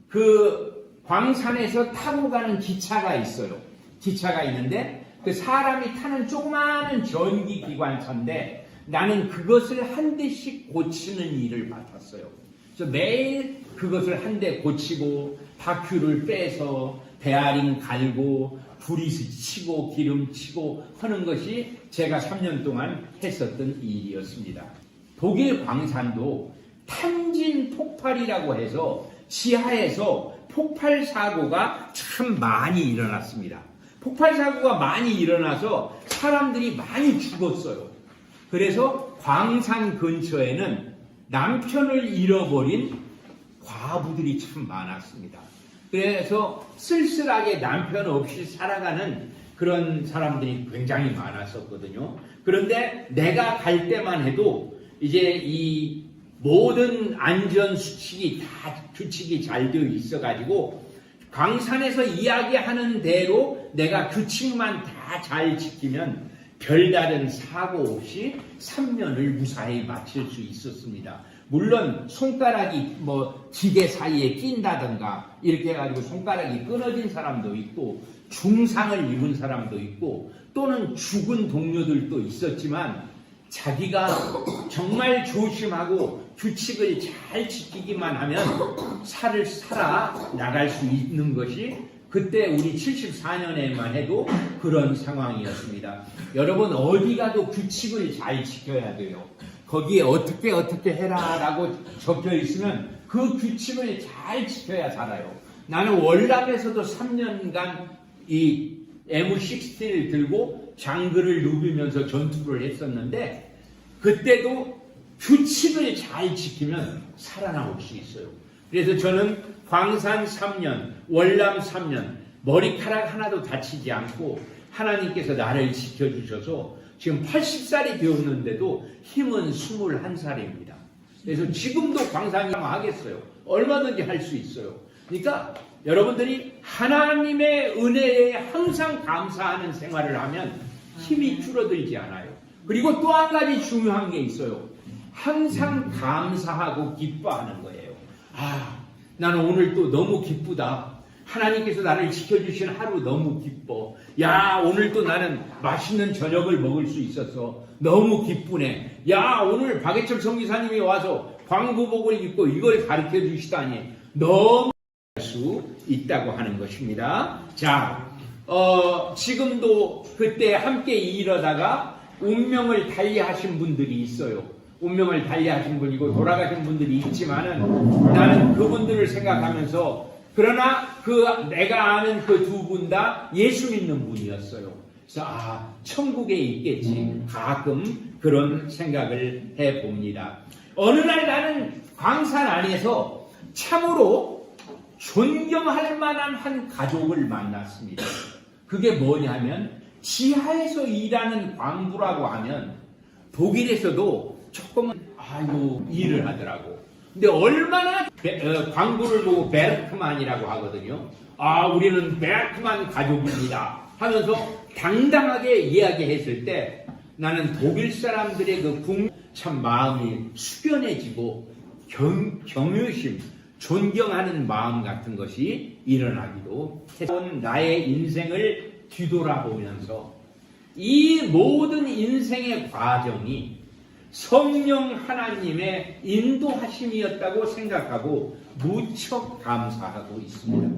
그 광산에서 타고 가는 기차가 있어요. 기차가 있는데 그 사람이 타는 조그마한 전기 기관차인데 나는 그것을 한 대씩 고치는 일을 맡았어요. 그래서 매일 그것을 한 대 고치고 바퀴를 빼서 베어링 갈고 브리스 치고 기름 치고 하는 것이 제가 3년 동안 했었던 일이었습니다. 독일 광산도 탄진 폭발이라고 해서 지하에서 폭발 사고가 참 많이 일어났습니다. 폭발 사고가 많이 일어나서 사람들이 많이 죽었어요. 그래서 광산 근처에는 남편을 잃어버린 과부들이 참 많았습니다. 그래서 쓸쓸하게 남편 없이 살아가는 그런 사람들이 굉장히 많았었거든요. 그런데 내가 갈 때만 해도 이제 이 모든 안전 수칙이 다 규칙이 잘 되어 있어가지고 광산에서 이야기하는 대로 내가 규칙만 다 잘 지키면 별다른 사고 없이 3년을 무사히 마칠 수 있었습니다. 물론 손가락이 기계 사이에 낀다든가 이렇게 해가지고 손가락이 끊어진 사람도 있고 중상을 입은 사람도 있고 또는 죽은 동료들도 있었지만 자기가 정말 조심하고 규칙을 잘 지키기만 하면 살아 나갈 수 있는 것이 그때 우리 74년에만 해도 그런 상황이었습니다. 여러분 어디 가도 규칙을 잘 지켜야 돼요. 거기에 어떻게 해라라고 적혀 있으면 그 규칙을 잘 지켜야 살아요. 나는 월남에서도 3년간 이 M16를 들고 장글을 누비면서 전투를 했었는데 그때도 규칙을 잘 지키면 살아남을 수 있어요. 그래서 저는 광산 3년, 월남 3년 머리카락 하나도 다치지 않고 하나님께서 나를 지켜주셔서 지금 80살이 되었는데도 힘은 21살입니다. 그래서 지금도 광산이라고 하겠어요. 얼마든지 할 수 있어요. 그러니까 여러분들이 하나님의 은혜에 항상 감사하는 생활을 하면 힘이 줄어들지 않아요. 그리고 또 한 가지 중요한 게 있어요. 항상 감사하고 기뻐하는 거예요. 아, 나는 오늘 또 너무 기쁘다. 하나님께서 나를 지켜주신 하루 너무 기뻐. 야, 오늘 또 나는 맛있는 저녁을 먹을 수 있어서 너무 기쁘네. 야, 오늘 박예철 선교사님이 와서 광고복을 입고 이걸 가르쳐 주시다니 너무 할 수 있다고 하는 것입니다. 자, 지금도 그때 함께 일하다가 운명을 달리하신 분들이 있어요. 운명을 달리하신 분이고 돌아가신 분들이 있지만은 나는 그분들을 생각하면서 그러나 내가 아는 그 두 분 다 예수 믿는 분이었어요. 그래서 천국에 있겠지. 가끔 그런 생각을 해봅니다. 어느 날 나는 광산 안에서 참으로 존경할 만한 한 가족을 만났습니다. 그게 뭐냐면 지하에서 일하는 광부라고 하면 독일에서도 조금은 일을 하더라고. 근데 얼마나 광부를 보고 베르크만이라고 하거든요. 우리는 베르크만 가족입니다 하면서 당당하게 이야기했을 때 나는 독일 사람들의 참 마음이 숙연해지고 경외심, 존경하는 마음 같은 것이 일어나기도 했고, 나의 인생을 뒤돌아보면서 이 모든 인생의 과정이 성령 하나님의 인도하심이었다고 생각하고 무척 감사하고 있습니다.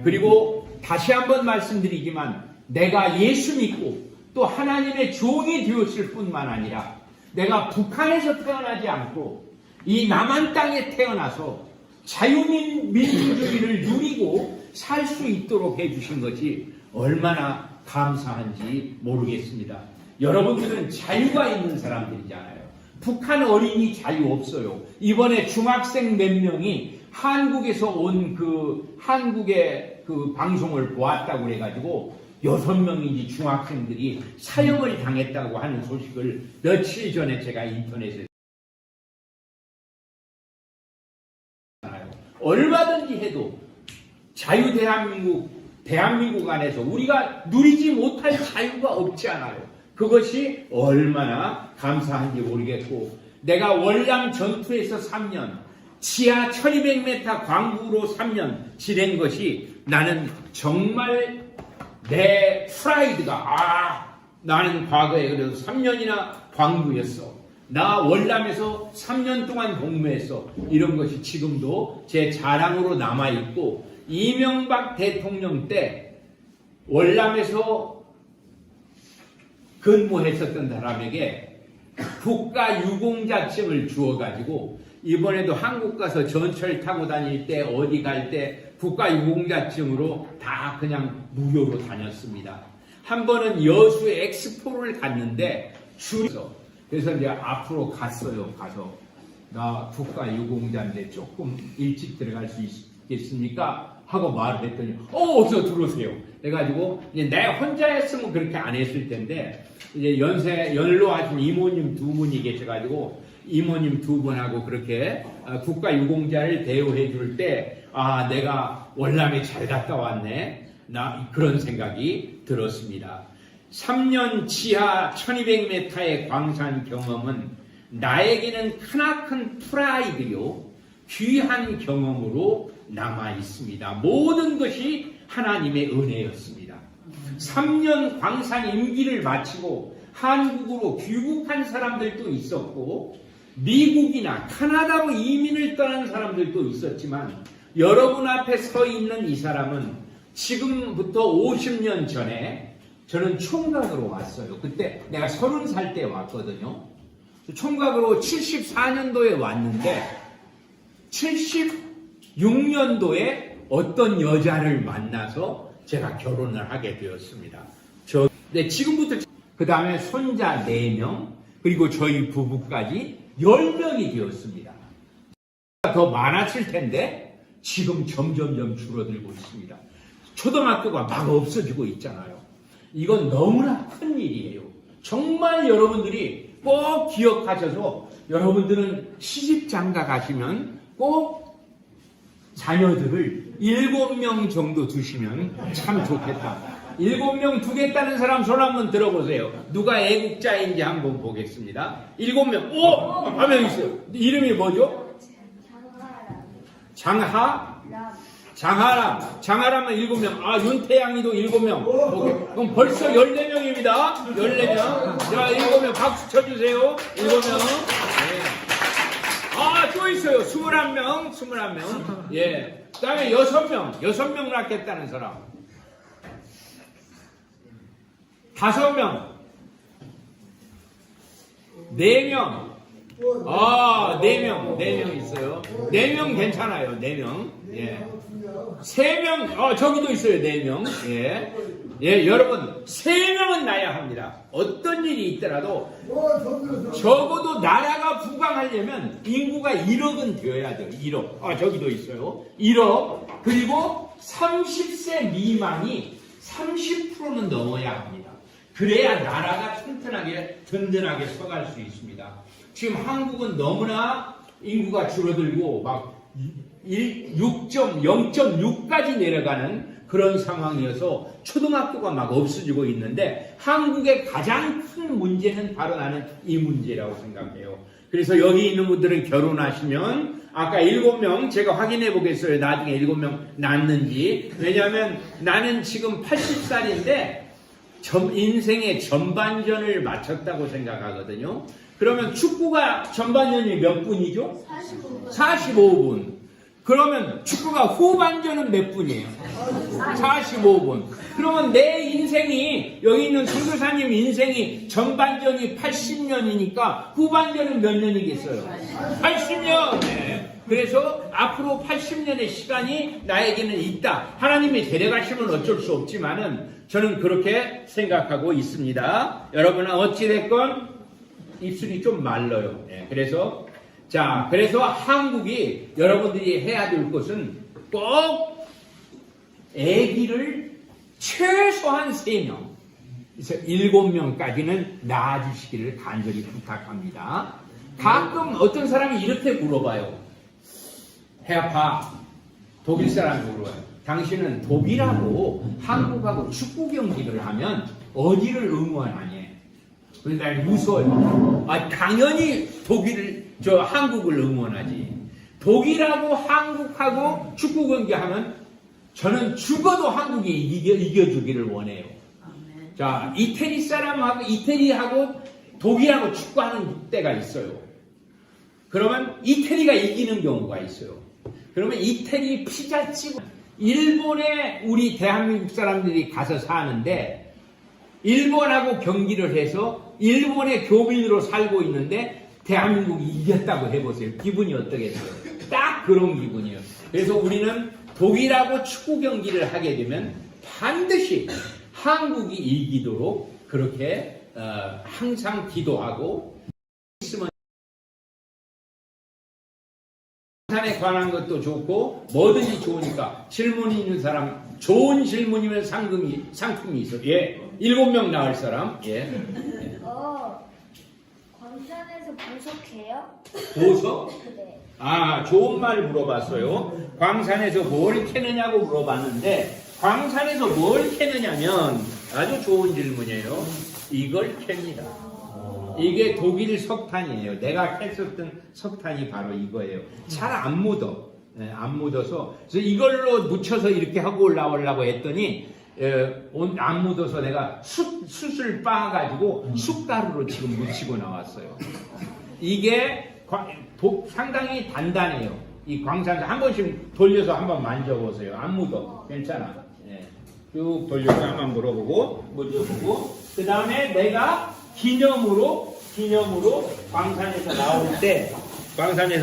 그리고 다시 한번 말씀드리지만 내가 예수 믿고 또 하나님의 종이 되었을 뿐만 아니라 내가 북한에서 태어나지 않고 이 남한 땅에 태어나서 자유민주주의를 누리고 살 수 있도록 해주신 것이 얼마나 감사한지 모르겠습니다. 여러분들은 자유가 있는 사람들이잖아요. 북한 어린이 자유 없어요. 이번에 중학생 몇 명이 한국에서 온 한국의 방송을 보았다고 그래가지고 6명인지 중학생들이 사형을 당했다고 하는 소식을 며칠 전에 제가 인터넷에 얼마든지 해도 자유 대한민국 안에서 우리가 누리지 못할 자유가 없지 않아요. 그것이 얼마나 감사한지 모르겠고, 내가 월남 전투에서 3년, 지하 1200m 광부로 3년 지낸 것이 나는 정말 내 프라이드가 나는 과거에 그래도 3년이나 광부였어. 나 월남에서 3년 동안 복무했어. 이런 것이 지금도 제 자랑으로 남아있고, 이명박 대통령 때 월남에서 근무했었던 사람에게 국가유공자증을 주어가지고 이번에도 한국 가서 전철 타고 다닐 때 어디 갈 때 국가유공자증으로 다 그냥 무료로 다녔습니다. 한 번은 여수 엑스포를 갔는데 그래서 이제 앞으로 갔어요. 가서 나 국가유공자인데 조금 일찍 들어갈 수 있겠습니까? 하고 말을 했더니 어서 들어오세요. 그래가지고 이제 내가 혼자 했으면 그렇게 안 했을 텐데 이제 연로하신 이모님 두 분이 계셔가지고 이모님 두 분하고 그렇게 국가유공자를 대우해 줄 때 내가 월남에 잘 갔다 왔네. 나 그런 생각이 들었습니다. 3년 지하 1200m의 광산 경험은 나에게는 크나큰 프라이드요 귀한 경험으로 남아 있습니다. 모든 것이 하나님의 은혜였습니다. 3년 광산 임기를 마치고 한국으로 귀국한 사람들도 있었고 미국이나 카나다로 이민을 떠난 사람들도 있었지만 여러분 앞에 서 있는 이 사람은 지금부터 50년 전에 저는 총각으로 왔어요. 그때 내가 30살 때 왔거든요. 총각으로 74년도에 왔는데 76년도에 어떤 여자를 만나서 제가 결혼을 하게 되었습니다. 네, 지금부터 그 다음에 손자 4명 그리고 저희 부부까지 10명이 되었습니다. 더 많았을 텐데 지금 점점점 줄어들고 있습니다. 초등학교가 막 없어지고 있잖아요. 이건 너무나 큰 일이에요. 정말 여러분들이 꼭 기억하셔서 여러분들은 시집장가 가시면 꼭 자녀들을 7명 정도 두시면 참 좋겠다. 7명 두겠다는 사람 손 한번 들어보세요. 누가 애국자인지 한번 보겠습니다. 7명. 오! 한 명 있어요. 이름이 뭐죠? 장하람. 장하람은 7명. 아, 윤태양이도 7명. 오케이. 그럼 벌써 14명입니다. 14명. 자, 7명 박수 쳐주세요. 7명. 네. 아, 또 있어요. 21명. 21명. 예. 그 다음에 6명. 6명 낳겠다는 사람. 5명. 4명. 아, 4명. 4명 있어요. 4명 괜찮아요. 4명. 예. 3명. 저기도 있어요. 4명. 예. 예, 여러분. 3명은 나야 합니다. 어떤 일이 있더라도 적어도 나라가 부강하려면 인구가 1억은 되어야 돼요. 1억. 저기도 있어요. 1억. 그리고 30세 미만이 30%는 넘어야 합니다. 그래야 나라가 튼튼하게 든든하게 서갈 수 있습니다. 지금 한국은 너무나 인구가 줄어들고 막 0.6까지 내려가는 그런 상황이어서 초등학교가 막 없어지고 있는데 한국의 가장 큰 문제는 바로 나는 이 문제라고 생각해요. 그래서 여기 있는 분들은 결혼하시면 아까 7명 제가 확인해 보겠어요. 나중에 7명 낳는지. 왜냐하면 나는 지금 80살인데 인생의 전반전을 마쳤다고 생각하거든요. 그러면 축구가 전반전이 몇 분이죠? 45분. 그러면 축구가 후반전은 몇 분이에요? 45분. 그러면 내 인생이, 여기 있는 선교사님 인생이 전반전이 80년이니까 후반전은 몇 년이겠어요? 80년! 네. 그래서 앞으로 80년의 시간이 나에게는 있다. 하나님이 데려가시면 어쩔 수 없지만은 저는 그렇게 생각하고 있습니다. 여러분은 어찌됐건 입술이 좀 말라요. 네. 그래서 한국이 여러분들이 해야 될 것은 꼭 아기를 최소한 3명, 그래서 7명까지는 낳아주시기를 간절히 부탁합니다. 가끔 어떤 사람이 이렇게 물어봐요. 해아파, 독일 사람이 물어봐요. 당신은 독일하고 한국하고 축구 경기를 하면 어디를 응원하냐? 그런데 난 무서워요. 당연히 한국을 응원하지. 독일하고 한국하고 축구 경기하면 저는 죽어도 한국이 이겨주기를 원해요. 자, 이태리하고 독일하고 축구하는 때가 있어요. 그러면 이태리가 이기는 경우가 있어요. 그러면 이태리 피자집, 일본에 우리 대한민국 사람들이 가서 사는데 일본하고 경기를 해서 일본의 교민으로 살고 있는데 대한민국이 이겼다고 해보세요. 기분이 어떠겠어요? 딱 그런 기분이에요. 그래서 우리는 독일하고 축구 경기를 하게 되면 반드시 한국이 이기도록 그렇게 항상 기도하고 있으면 산에 관한 것도 좋고 뭐든지 좋으니까 질문이 있는 사람, 좋은 질문이면 상품이 있어. 예, 7명 나올 사람. 예. 광산에서 보석해요? 보석? 네. 좋은 말 물어봤어요. 광산에서 뭘 캐느냐고 물어봤는데 광산에서 뭘 캐느냐면 아주 좋은 질문이에요. 이걸 캡니다. 이게 독일 석탄이에요. 내가 캤었던 석탄이 바로 이거예요. 잘 안 묻어. 네, 안 묻어서 그래서 이걸로 묻혀서 이렇게 하고 올라오려고 했더니 안 묻어서 내가 숯을 빻아가지고 숯가루로 지금 묻히고 나왔어요. 이게 상당히 단단해요. 이 광산 한 번씩 돌려서 한번 만져보세요. 안 묻어. 괜찮아. 예. 쭉 돌려서 한번 물어보고 그 다음에 내가 기념으로 광산에서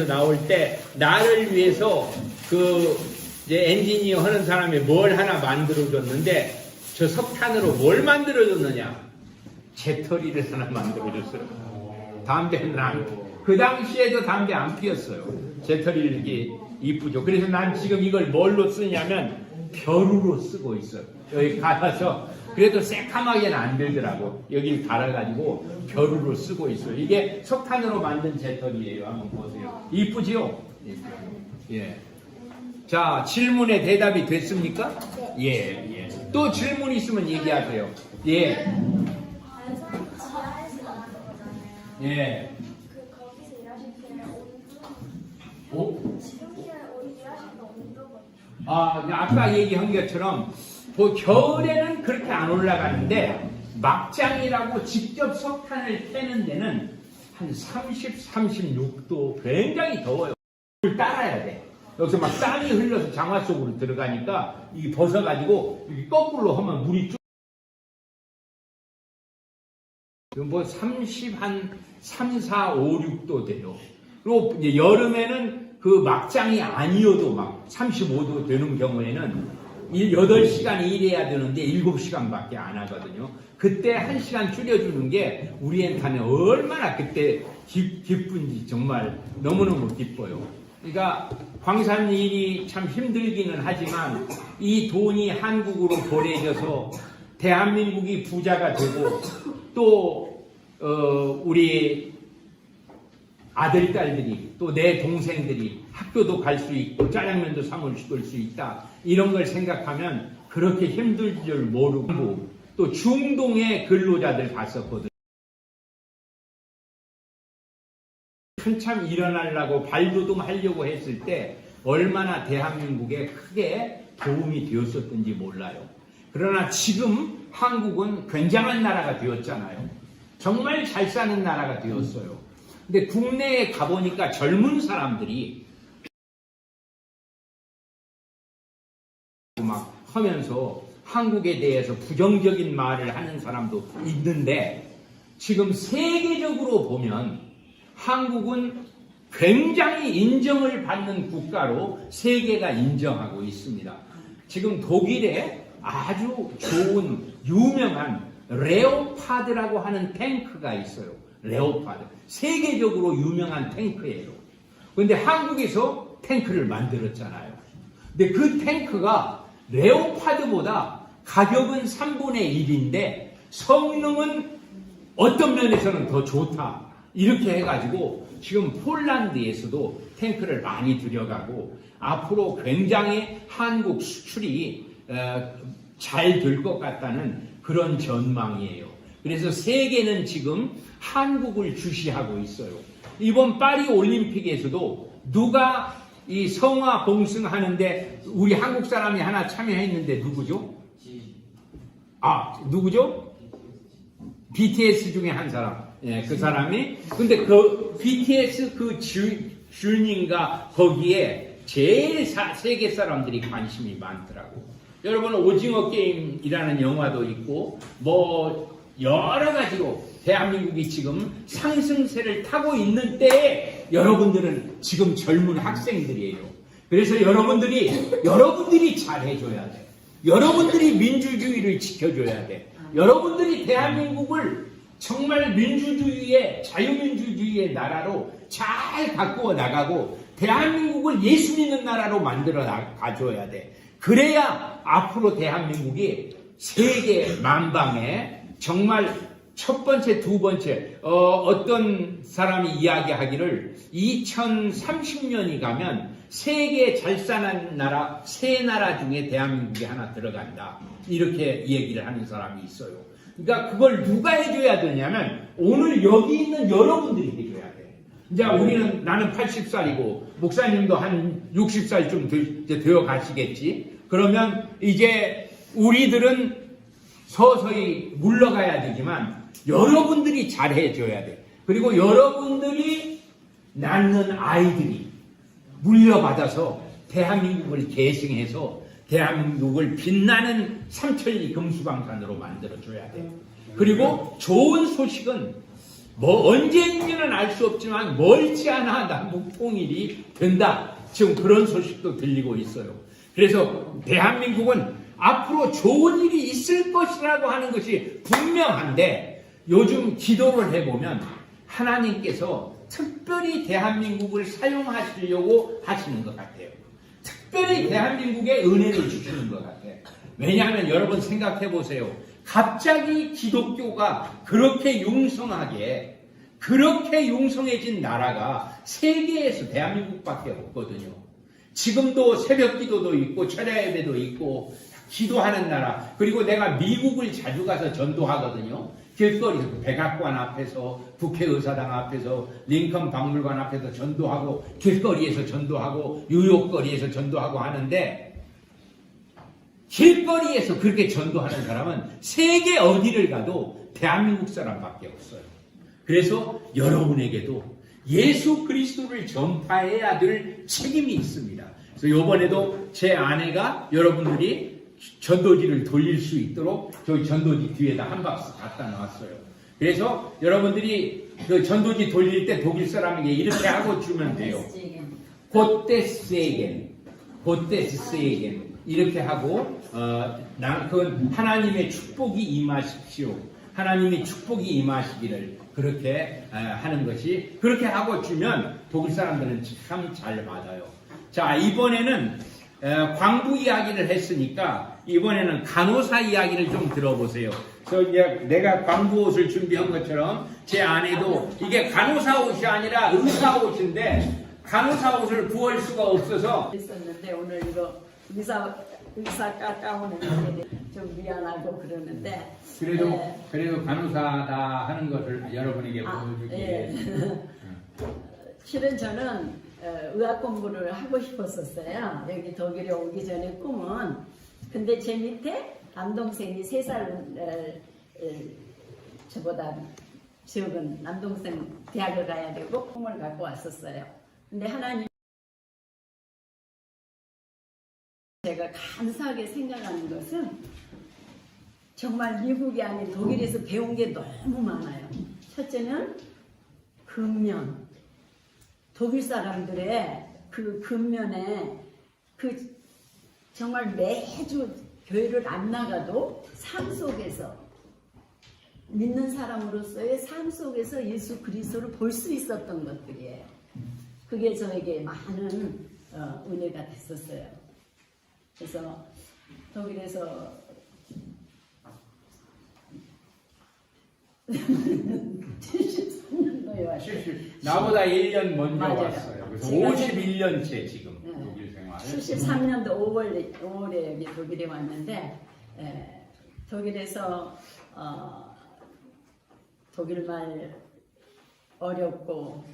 나올 때 나를 위해서 이제 엔지니어 하는 사람이 뭘 하나 만들어줬는데 저 석탄으로 뭘 만들어줬느냐? 재떨이를 하나 만들어줬어요. 담배는 그 당시에도 담배 안 피웠어요. 재떨이를 이렇게 이쁘죠. 그래서 난 지금 이걸 뭘로 쓰냐면 벼루로 쓰고 있어요. 여기 갈아서 그래도 새카맣게는 안 되더라고. 여기 갈아가지고 벼루로 쓰고 있어요. 이게 석탄으로 만든 재떨이에요. 한번 보세요. 이쁘지요? 예. 자, 질문에 대답이 됐습니까? 예. 또 질문 있으면 얘기하세요. 예. 발성 지하에서 나는 거잖아요. 예. 그 거기서 일하실 때 온도 오? 지금 일하실 때 온도가 아까 얘기한 것처럼 겨울에는 그렇게 안 올라가는데 막장이라고 직접 석탄을 캐는 데는 한 30, 36도 굉장히 더워요. 물 따라야 돼. 여기서 막 땀이 흘러서 장화 속으로 들어가니까 이게 벗어가지고 이렇게 거꾸로 하면 물이 쭉 뭐 30, 한 3, 4, 5, 6도 돼요. 그리고 이제 여름에는 그 막장이 아니어도 막 35도 되는 경우에는 8시간 일해야 되는데 7시간밖에 안 하거든요. 그때 1시간 줄여주는 게 우리한테는 얼마나 그때 기쁜지 정말 너무너무 기뻐요. 그러니까 광산 일이 참 힘들기는 하지만 이 돈이 한국으로 보내져서 대한민국이 부자가 되고 또 우리 아들, 딸들이 또 내 동생들이 학교도 갈 수 있고 짜장면도 사 먹을 수 있다. 이런 걸 생각하면 그렇게 힘들 줄 모르고 또 중동에 근로자들 갔었거든요. 한참 일어나려고 발돋움하려고 했을 때 얼마나 대한민국에 크게 도움이 되었었던지 몰라요. 그러나 지금 한국은 굉장한 나라가 되었잖아요. 정말 잘 사는 나라가 되었어요. 근데 국내에 가보니까 젊은 사람들이 막 하면서 한국에 대해서 부정적인 말을 하는 사람도 있는데 지금 세계적으로 보면 한국은 굉장히 인정을 받는 국가로 세계가 인정하고 있습니다. 지금 독일에 아주 좋은 유명한 레오파드라고 하는 탱크가 있어요. 레오파드. 세계적으로 유명한 탱크예요. 그런데 한국에서 탱크를 만들었잖아요. 근데 그 탱크가 레오파드보다 가격은 3분의 1인데 성능은 어떤 면에서는 더 좋다. 이렇게 해가지고 지금 폴란드에서도 탱크를 많이 들여가고 앞으로 굉장히 한국 수출이 잘 될 것 같다는 그런 전망이에요. 그래서 세계는 지금 한국을 주시하고 있어요. 이번 파리 올림픽에서도 누가 이 성화 봉숭하는데 우리 한국 사람이 하나 참여했는데 누구죠? 누구죠? BTS 중에 한 사람. 예, 그 사람이. 근데 그 BTS 그 줄님과 거기에 제일 세계 사람들이 관심이 많더라고. 여러분 오징어 게임이라는 영화도 있고 뭐 여러 가지로 대한민국이 지금 상승세를 타고 있는 때에 여러분들은 지금 젊은 학생들이에요. 그래서 여러분들이 잘해줘야 돼. 여러분들이 민주주의를 지켜줘야 돼. 여러분들이 대한민국을 정말 민주주의의 자유민주주의의 나라로 잘 가꾸어 나가고 대한민국을 예수 믿는 나라로 만들어 가줘야 돼. 그래야 앞으로 대한민국이 세계 만방에 정말 첫 번째, 두 번째 어떤 사람이 이야기하기를 2030년이 가면 세계 잘 사는 나라 세 나라 중에 대한민국이 하나 들어간다. 이렇게 얘기를 하는 사람이 있어요. 그러니까 그걸 누가 해줘야 되냐면 오늘 여기 있는 여러분들이 해줘야 돼. 이제 나는 80살이고 목사님도 한 60살쯤 되어 가시겠지. 그러면 이제 우리들은 서서히 물러가야 되지만 여러분들이 잘해줘야 돼. 그리고 여러분들이 낳는 아이들이 물려받아서 대한민국을 계승해서 대한민국을 빛나는 삼천리 금수방산으로 만들어줘야 돼. 그리고 좋은 소식은 뭐 언제인지는 알 수 없지만 멀지 않아 남북통일이 된다. 지금 그런 소식도 들리고 있어요. 그래서 대한민국은 앞으로 좋은 일이 있을 것이라고 하는 것이 분명한데 요즘 기도를 해보면 하나님께서 특별히 대한민국을 사용하시려고 하시는 것 같아요. 특별히 대한민국에 은혜를 주시는 것 같아요. 왜냐하면 여러분 생각해 보세요. 갑자기 기독교가 그렇게 용성해진 나라가 세계에서 대한민국밖에 없거든요. 지금도 새벽 기도도 있고 철야 예배도 있고 기도하는 나라. 그리고 내가 미국을 자주 가서 전도하거든요. 길거리에서 백악관 앞에서 국회의사당 앞에서 링컨 박물관 앞에서 전도하고 길거리에서 전도하고 뉴욕거리에서 전도하고 하는데 길거리에서 그렇게 전도하는 사람은 세계 어디를 가도 대한민국 사람밖에 없어요. 그래서 여러분에게도 예수 그리스도를 전파해야 될 책임이 있습니다. 그래서 이번에도 제 아내가 여러분들이 전도지를 돌릴 수 있도록 저희 전도지 뒤에다 한 박스 갖다 놨어요. 그래서 여러분들이 그 전도지 돌릴 때 독일 사람에게 이렇게 하고 주면 돼요. 곧데스에겐, 곧데스에겐 이렇게 하고 그건 하나님의 축복이 임하십시오. 하나님의 축복이 임하시기를 그렇게 하는 것이 그렇게 하고 주면 독일 사람들은 참 잘 받아요. 자, 이번에는 광부 이야기를 했으니까 이번에는 간호사 이야기를 좀 들어보세요. 그래서 이제 내가 광부 옷을 준비한 것처럼 제 아내도 이게 간호사 옷이 아니라 의사 옷인데 간호사 옷을 구할 수가 없어서 있었는데 오늘 이거 의사 가운에 좀 미안하고 그러는데 그래도 간호사다 하는 것을 여러분에게 보여주기 위해서 실은 저는 의학 공부를 하고 싶었었어요. 여기 독일에 오기 전에 꿈은. 근데 제 밑에 남동생이 3살 저보다 적은 남동생 대학을 가야 되고 꿈을 갖고 왔었어요. 근데 하나님 제가 감사하게 생각하는 것은 정말 미국이 아닌 독일에서 배운 게 너무 많아요. 첫째는 근면. 독일 사람들의 그 근면에 그 정말 매주 교회를 안 나가도 삶 속에서 믿는 사람으로서의 삶 속에서 예수 그리스도를 볼 수 있었던 것들이에요. 그게 저에게 많은 은혜가 됐었어요. 그래서 독일에서 73년도에 왔어요. 나보다 1년 먼저 맞아요. 왔어요. 그래서 제가 51년째 지금 네. 독일 생활을. 73년도 5월에 여기 독일에 왔는데 독일에서 독일말 어렵고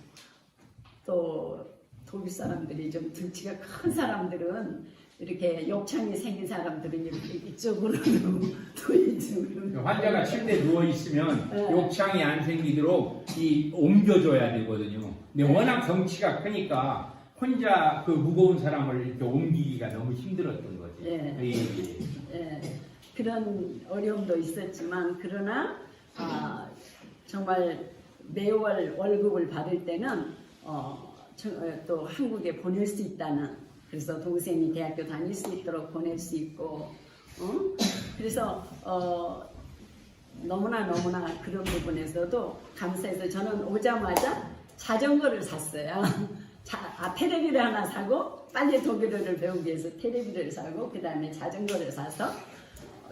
또 독일 사람들이 좀 등치가 큰 사람들은 이렇게 욕창이 생긴 사람들은 이렇게 이쪽으로 또 이쪽으로 환자가 침대에 누워 있으면 네. 욕창이 안 생기도록 옮겨줘야 되거든요. 근데 워낙 덩치가 크니까 혼자 그 무거운 사람을 이렇게 옮기기가 너무 힘들었던 거지. 예, 그런 어려움도 있었지만 그러나 정말 매월 월급을 받을 때는 또 한국에 보낼 수 있다는, 그래서 동생이 대학교 다닐 수 있도록 보낼 수 있고 그래서 너무나 그런 부분에서도 감사해서 저는 오자마자 자전거를 샀어요. 테레비를 하나 사고 빨리 독일어를 배우기 위해서 테레비를 사고 그 다음에 자전거를 사서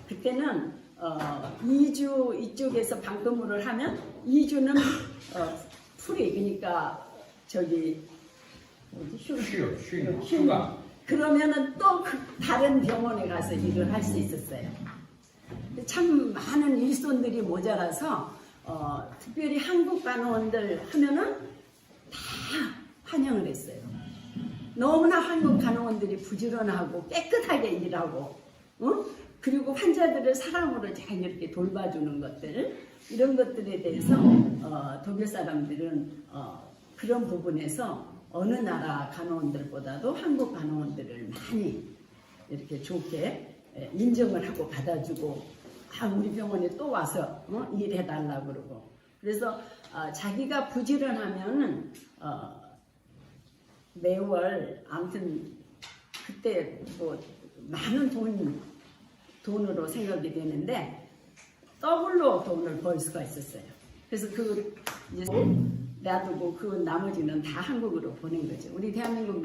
그때는 2주 이쪽에서 방금으로를 하면 2주는 프리, 그러니까 저기 휴가. 그러면은 또 다른 병원에 가서 일을 할 수 있었어요. 참 많은 일손들이 모자라서 특별히 한국 간호원들 하면은 다 환영을 했어요. 너무나 한국 간호원들이 부지런하고 깨끗하게 일하고, 그리고 환자들을 사랑으로 잘 이렇게 돌봐주는 것들, 이런 것들에 대해서 독일 사람들은 그런 부분에서 어느 나라 간호원들보다도 한국 간호원들을 많이 이렇게 좋게 인정을 하고 받아주고, 우리 병원에 또 와서 일해달라고 그러고, 그래서 자기가 부지런하면은 매월 아무튼 그때 뭐 많은 돈으로 생각이 되는데 더블로 돈을 벌 수가 있었어요. 그래서 그 이제 놔두고 그 나머지는 다 한국으로 보낸 거죠. 우리 대한민국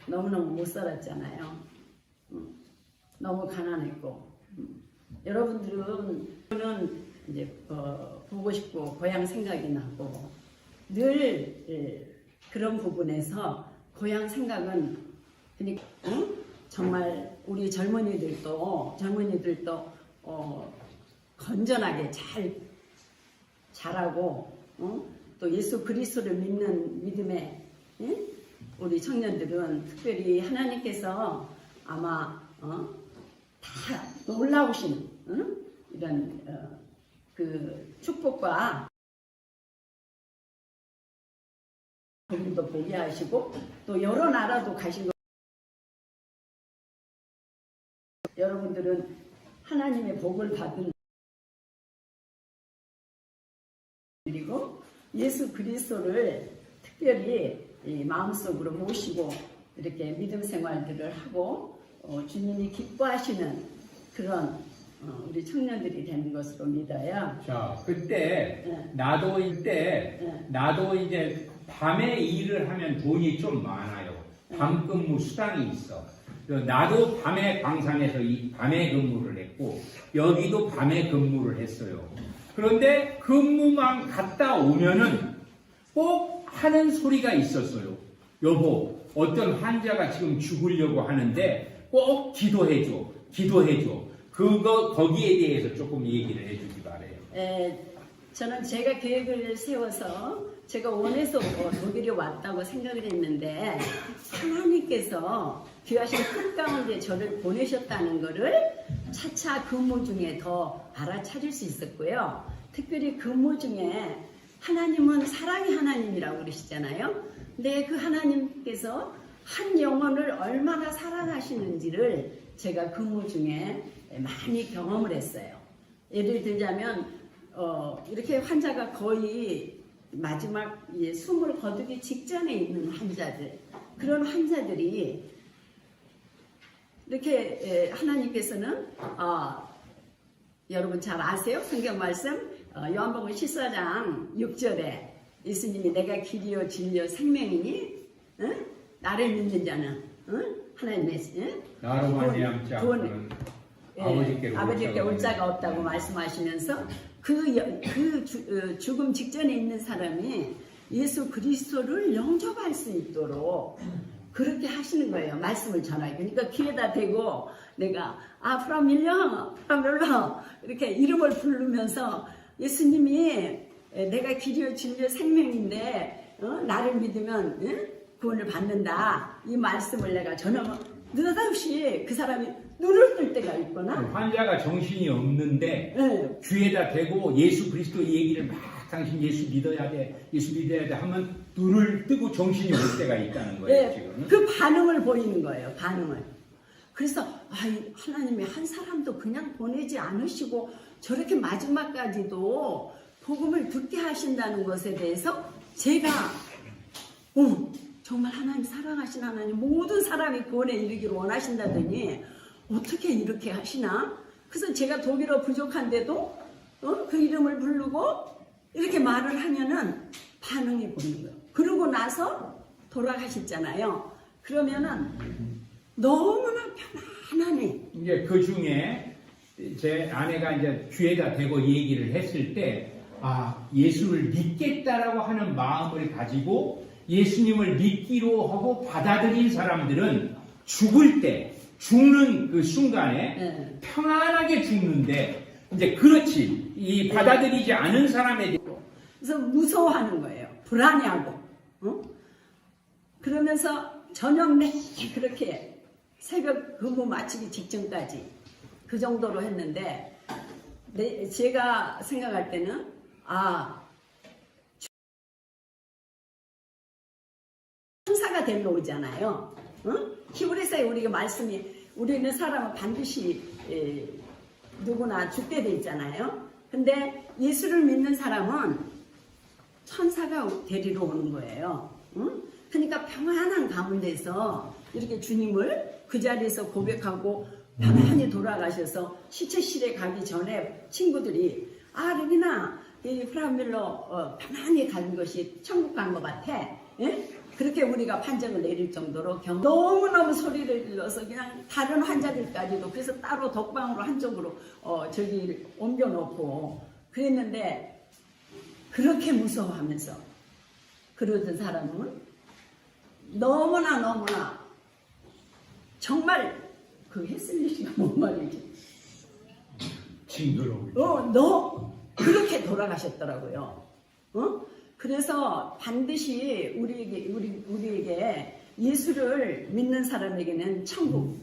너무너무 못 살았잖아요. 너무 가난했고. 여러분들은 이제 보고 싶고 고향 생각이 나고 늘 그런 부분에서 고향 생각은 그러니까 정말 우리 젊은이들도 건전하게 잘 자라고 또 예수 그리스도를 믿는 믿음의 우리 청년들은 특별히 하나님께서 아마 다 놀라우신 이런 그 축복과 복음도 보게 하시고 또 여러 나라도 가신 거 여러분들은 하나님의 복을 받은 그리고 예수 그리스도를 특별히 마음속으로 모시고 이렇게 믿음 생활들을 하고 주님이 기뻐하시는 그런 우리 청년들이 되는 것으로 믿어요. 자, 그때 나도 이제 밤에 일을 하면 돈이 좀 많아요. 밤 근무 수당이 있어. 나도 밤에 광산에서 밤에 근무를 했고 여기도 밤에 근무를 했어요. 그런데 근무만 갔다 오면은 꼭 하는 소리가 있었어요. 여보, 어떤 환자가 지금 죽으려고 하는데 꼭 기도해줘. 거기에 대해서 조금 얘기를 해주기 바래요. 저는 제가 계획을 세워서 제가 원해서 독일에 왔다고 생각을 했는데 하나님께서 귀하신 뜻 가운데 저를 보내셨다는 것을 차차 근무 중에 더 알아차릴 수 있었고요. 특별히 근무 중에 하나님은 사랑의 하나님이라고 그러시잖아요. 근데 그 하나님께서 한 영혼을 얼마나 사랑하시는지를 제가 근무 중에 많이 경험을 했어요. 예를 들자면 이렇게 환자가 거의 마지막 숨을 거두기 직전에 있는 환자들, 그런 환자들이 이렇게 하나님께서는 여러분 잘 아세요? 성경 말씀 요한복음 14장 6절에 예수님이 내가 길이요 진리요 생명이니 나를 믿는 자는 하나님의 나로 말미암지 않고는 아버지께 올 자가 없다고 말씀하시면서 죽음 직전에 있는 사람이 예수 그리스도를 영접할 수 있도록 그렇게 하시는 거예요. 말씀을 전하기. 그러니까 귀에다 대고 내가 프라밀러 이렇게 이름을 부르면서 예수님이 내가 길이요 진리요 생명인데 나를 믿으면 구원을 받는다. 이 말씀을 내가 전하면 느닷없이 그 사람이 눈을 뜰 때가 있거나 환자가 정신이 없는데 귀에다 대고 예수 그리스도 얘기를 막 당신 예수 믿어야 돼 하면 눈을 뜨고 정신이 올 때가 있다는 거예요. 지금. 그 반응을 보이는 거예요. 반응을. 그래서 하나님이 한 사람도 그냥 보내지 않으시고 저렇게 마지막까지도 복음을 듣게 하신다는 것에 대해서 제가 정말 하나님 사랑하신 하나님 모든 사람이 구원에 이르기를 원하신다더니 어떻게 이렇게 하시나? 그래서 제가 독일어 부족한데도 그 이름을 부르고 이렇게 말을 하면은 반응이 보이는 거예요. 그러고 나서 돌아가셨잖아요. 그러면은 너무나 편안하네. 이제 그 중에 제 아내가 이제 귀에다 대고 얘기를 했을 때 예수를 믿겠다라고 하는 마음을 가지고 예수님을 믿기로 하고 받아들인 사람들은 죽을 때 죽는 그 순간에 평안하게 죽는데 이제 그렇지 이 받아들이지 않은 사람에 대해 그래서 무서워하는 거예요. 불안해하고 그러면서 저녁 내내 그렇게 새벽 근무 마치기 직전까지 그 정도로 했는데 제가 생각할 때는 천사가 데려오잖아요. 히브리서에 우리가 말씀이 우리는 사람은 반드시 누구나 죽게 돼 있잖아요. 근데 예수를 믿는 사람은 천사가 데리러 오는 거예요. 그러니까 평안한 가운데서 이렇게 주님을 그 자리에서 고백하고 편안히 돌아가셔서 시체실에 가기 전에 친구들이 레기나 이 프라밀러 편안히 가는 것이 천국 간 것 같아. 그렇게 우리가 판정을 내릴 정도로 너무너무 소리를 질러서 그냥 다른 환자들까지도 그래서 따로 독방으로 한쪽으로 저기 옮겨놓고 그랬는데 그렇게 무서워하면서 그러던 사람은 너무나 정말 그 햇슬리 씨가 뭔 말이지? 징그러워. 너 그렇게 돌아가셨더라고요. 그래서 반드시 우리에게 예수를 믿는 사람에게는 천국,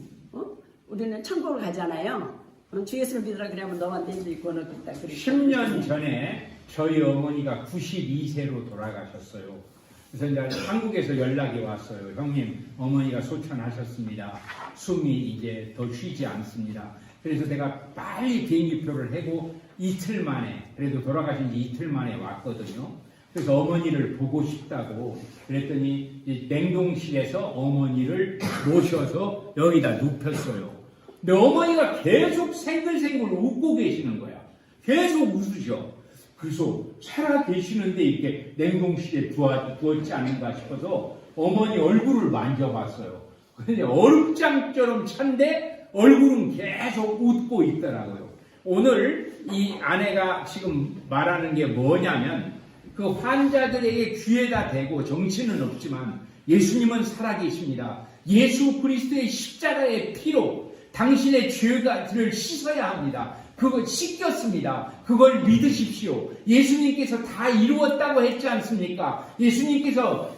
우리는 천국을 가잖아요. 주 예수를 믿으라 그러면 너한테 이제 구원을 줬다. 10년 전에 저희 어머니가 92세로 돌아가셨어요. 그래서 이제 한국에서 연락이 왔어요. 형님, 어머니가 소천하셨습니다. 숨이 이제 더 쉬지 않습니다. 그래서 내가 빨리 비행기표를 하고 이틀 만에, 그래도 돌아가신 지 이틀 만에 왔거든요. 그래서 어머니를 보고 싶다고 그랬더니 냉동실에서 어머니를 모셔서 여기다 눕혔어요. 근데 어머니가 계속 생글생글 웃고 계시는 거야. 계속 웃으셔. 그래서 살아 계시는데 이렇게 냉동실에 두었지 않는가 싶어서 어머니 얼굴을 만져봤어요. 근데 얼음장처럼 찬데 얼굴은 계속 웃고 있더라고요. 오늘 이 아내가 지금 말하는 게 뭐냐면 그 환자들에게 귀에다 대고 정치는 없지만 예수님은 살아계십니다. 예수 그리스도의 십자가의 피로 당신의 죄를 씻어야 합니다. 그걸 씻겼습니다. 그걸 믿으십시오. 예수님께서 다 이루었다고 했지 않습니까? 예수님께서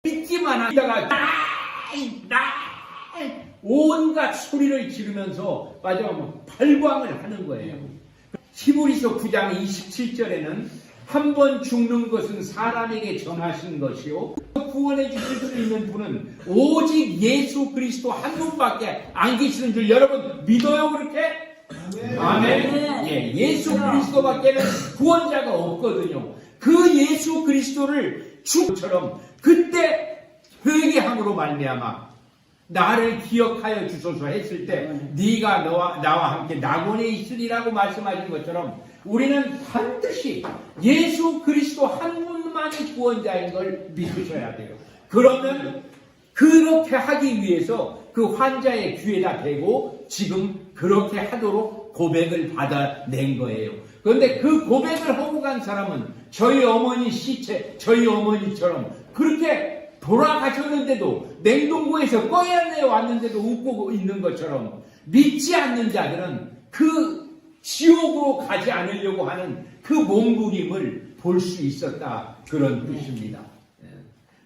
믿기만 하다가 온갖 소리를 지르면서 마지막 발광을 하는 거예요. 히브리서 9장 27절에는 한 번 죽는 것은 사람에게 정하신 것이요 구원해 주실 수 있는 분은 오직 예수 그리스도 한 분밖에 안 계시는 줄 여러분 믿어요 그렇게? 아멘. 예, 예수 그리스도밖에는 구원자가 없거든요. 그 예수 그리스도를 주처럼 그때 회개함으로 말미암아 나를 기억하여 주소서 했을 때 네가 나와 함께 낙원에 있으리라고 말씀하신 것처럼 우리는 반드시 예수 그리스도 한 분만이 구원자인 걸 믿으셔야 돼요. 그러면 그렇게 하기 위해서 그 환자의 귀에다 대고 지금 그렇게 하도록 고백을 받아낸 거예요. 그런데 그 고백을 하고 간 사람은 저희 어머니 시체, 저희 어머니처럼 그렇게 돌아가셨는데도 냉동고에서 꺼내내 왔는데도 웃고 있는 것처럼 믿지 않는 자들은 그 지옥으로 가지 않으려고 하는 그 몸부림을 볼 수 있었다. 그런 뜻입니다.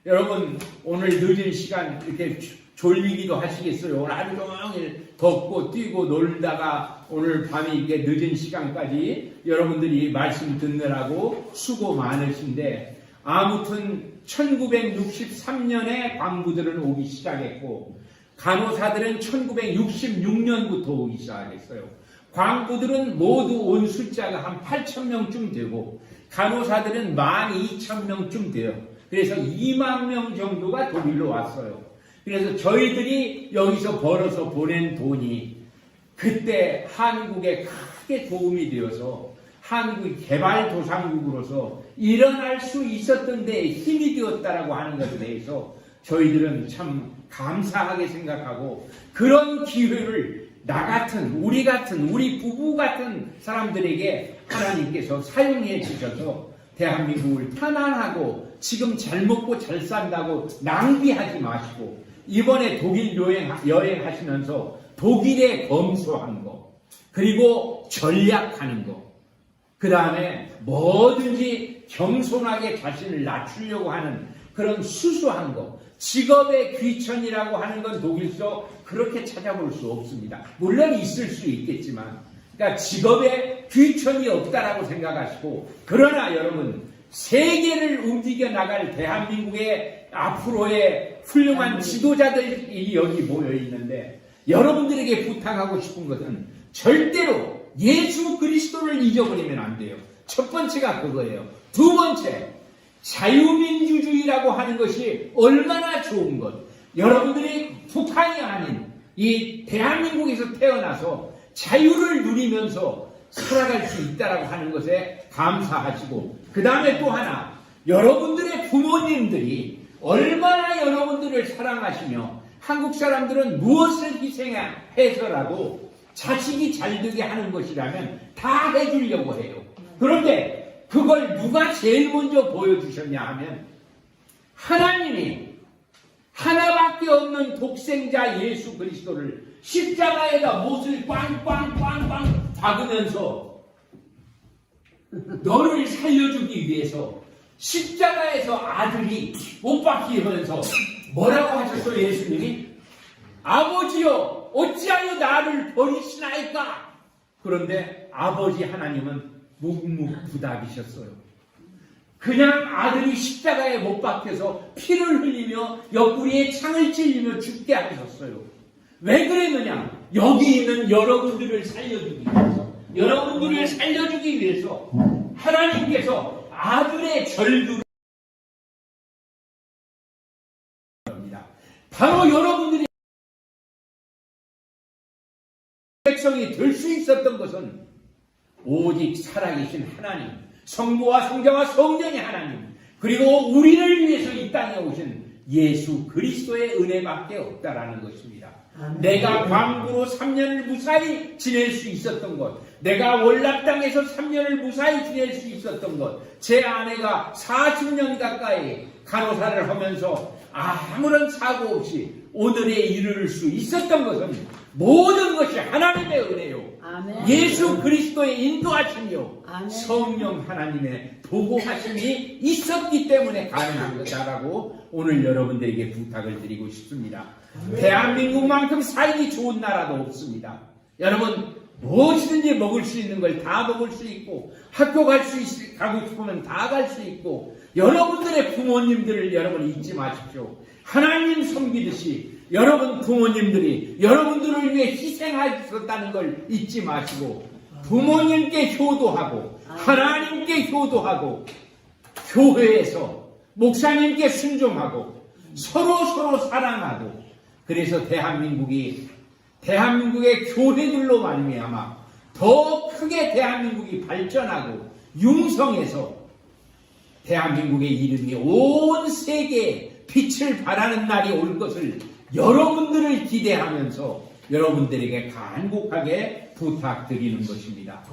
여러분 오늘 늦은 시간 이렇게 졸리기도 하시겠어요. 오늘 하루 종일 덥고 뛰고 놀다가 오늘 밤이 이렇게 늦은 시간까지 여러분들이 말씀 듣느라고 수고 많으신데 아무튼 1963년에 광부들은 오기 시작했고 간호사들은 1966년부터 오기 시작했어요. 광부들은 모두 온 숫자가 한 8,000명쯤 되고 간호사들은 12,000명쯤 돼요. 그래서 2만 명 정도가 독일로 왔어요. 그래서 저희들이 여기서 벌어서 보낸 돈이 그때 한국에 크게 도움이 되어서 한국이 개발도상국으로서 일어날 수 있었던 데에 힘이 되었다라고 하는 것에 대해서 저희들은 참 감사하게 생각하고 그런 기회를 나 같은 우리 부부 같은 사람들에게 하나님께서 사용해 주셔서 대한민국을 편안하고 지금 잘 먹고 잘 산다고 낭비하지 마시고 이번에 독일 여행하시면서 독일에 검소한 거 그리고 전략하는 거 그 다음에 뭐든지 겸손하게 자신을 낮추려고 하는 그런 수수한 거 직업의 귀천이라고 하는 건 독일서 그렇게 찾아볼 수 없습니다. 물론 있을 수 있겠지만 그러니까 직업에 귀천이 없다라고 생각하시고 그러나 여러분 세계를 움직여 나갈 대한민국의 앞으로의 훌륭한 지도자들이 여기 모여 있는데 여러분들에게 부탁하고 싶은 것은 절대로 예수 그리스도를 잊어버리면 안 돼요. 첫 번째가 그거예요. 두 번째, 자유민주주의라고 하는 것이 얼마나 좋은 것. 여러분들이 북한이 아닌 이 대한민국에서 태어나서 자유를 누리면서 살아갈 수 있다라고 하는 것에 감사하시고 그 다음에 또 하나 여러분들의 부모님들이 얼마나 여러분들을 사랑하시며 한국 사람들은 무엇을 희생해서라도 자식이 잘 되게 하는 것이라면 다 해주려고 해요. 그런데 그걸 누가 제일 먼저 보여주셨냐 하면 하나님이 하나밖에 없는 독생자 예수 그리스도를 십자가에다 못을 꽝꽝꽝꽝 박으면서 너를 살려주기 위해서 십자가에서 아들이 못 박히게 하면서 뭐라고 하셨어요? 예수님이 아버지여 어찌하여 나를 버리시나이까? 그런데 아버지 하나님은 묵묵부답이셨어요. 그냥 아들이 십자가에 못 박혀서 피를 흘리며 옆구리에 창을 찔리며 죽게 하셨어요. 왜 그랬느냐? 여기 있는 여러분들을 살려주기 위해서, 여러분들을 살려주기 위해서 하나님께서 아들의 절규를 합니다. 바로 여러분들이 백성이 될 수 있었던 것은 오직 살아계신 하나님, 성부와 성자와 성령의 하나님, 그리고 우리를 위해서 이 땅에 오신 예수 그리스도의 은혜밖에 없다라는 것입니다. 내가 광부로 3년을 무사히 지낼 수 있었던 것, 내가 월남 땅에서 3년을 무사히 지낼 수 있었던 것, 제 아내가 40년 가까이 간호사를 하면서 아무런 사고 없이 오늘에 이르를 수 있었던 것은 모든 것이 하나님의 은혜요. 아멘. 예수 그리스도의 인도하심이요. 아멘. 성령 하나님의 보호하심이 있었기 때문에 가능한 것이라고 오늘 여러분들에게 부탁을 드리고 싶습니다. 대한민국만큼 살기 좋은 나라도 없습니다. 여러분 무엇이든지 먹을 수 있는 걸 다 먹을 수 있고 학교 가고 싶으면 다 갈 수 있고 여러분들의 부모님들을 여러분 잊지 마십시오. 하나님 섬기듯이 여러분 부모님들이 여러분들을 위해 희생하셨다는 걸 잊지 마시고 부모님께 효도하고 하나님께 효도하고 교회에서 목사님께 순종하고 서로 사랑하고 그래서 대한민국의 교회들로 말미암아 더 크게 대한민국이 발전하고 융성해서 대한민국의 이름이 온 세계에 빛을 발하는 날이 올 것을 여러분들을 기대하면서 여러분들에게 간곡하게 부탁드리는 것입니다.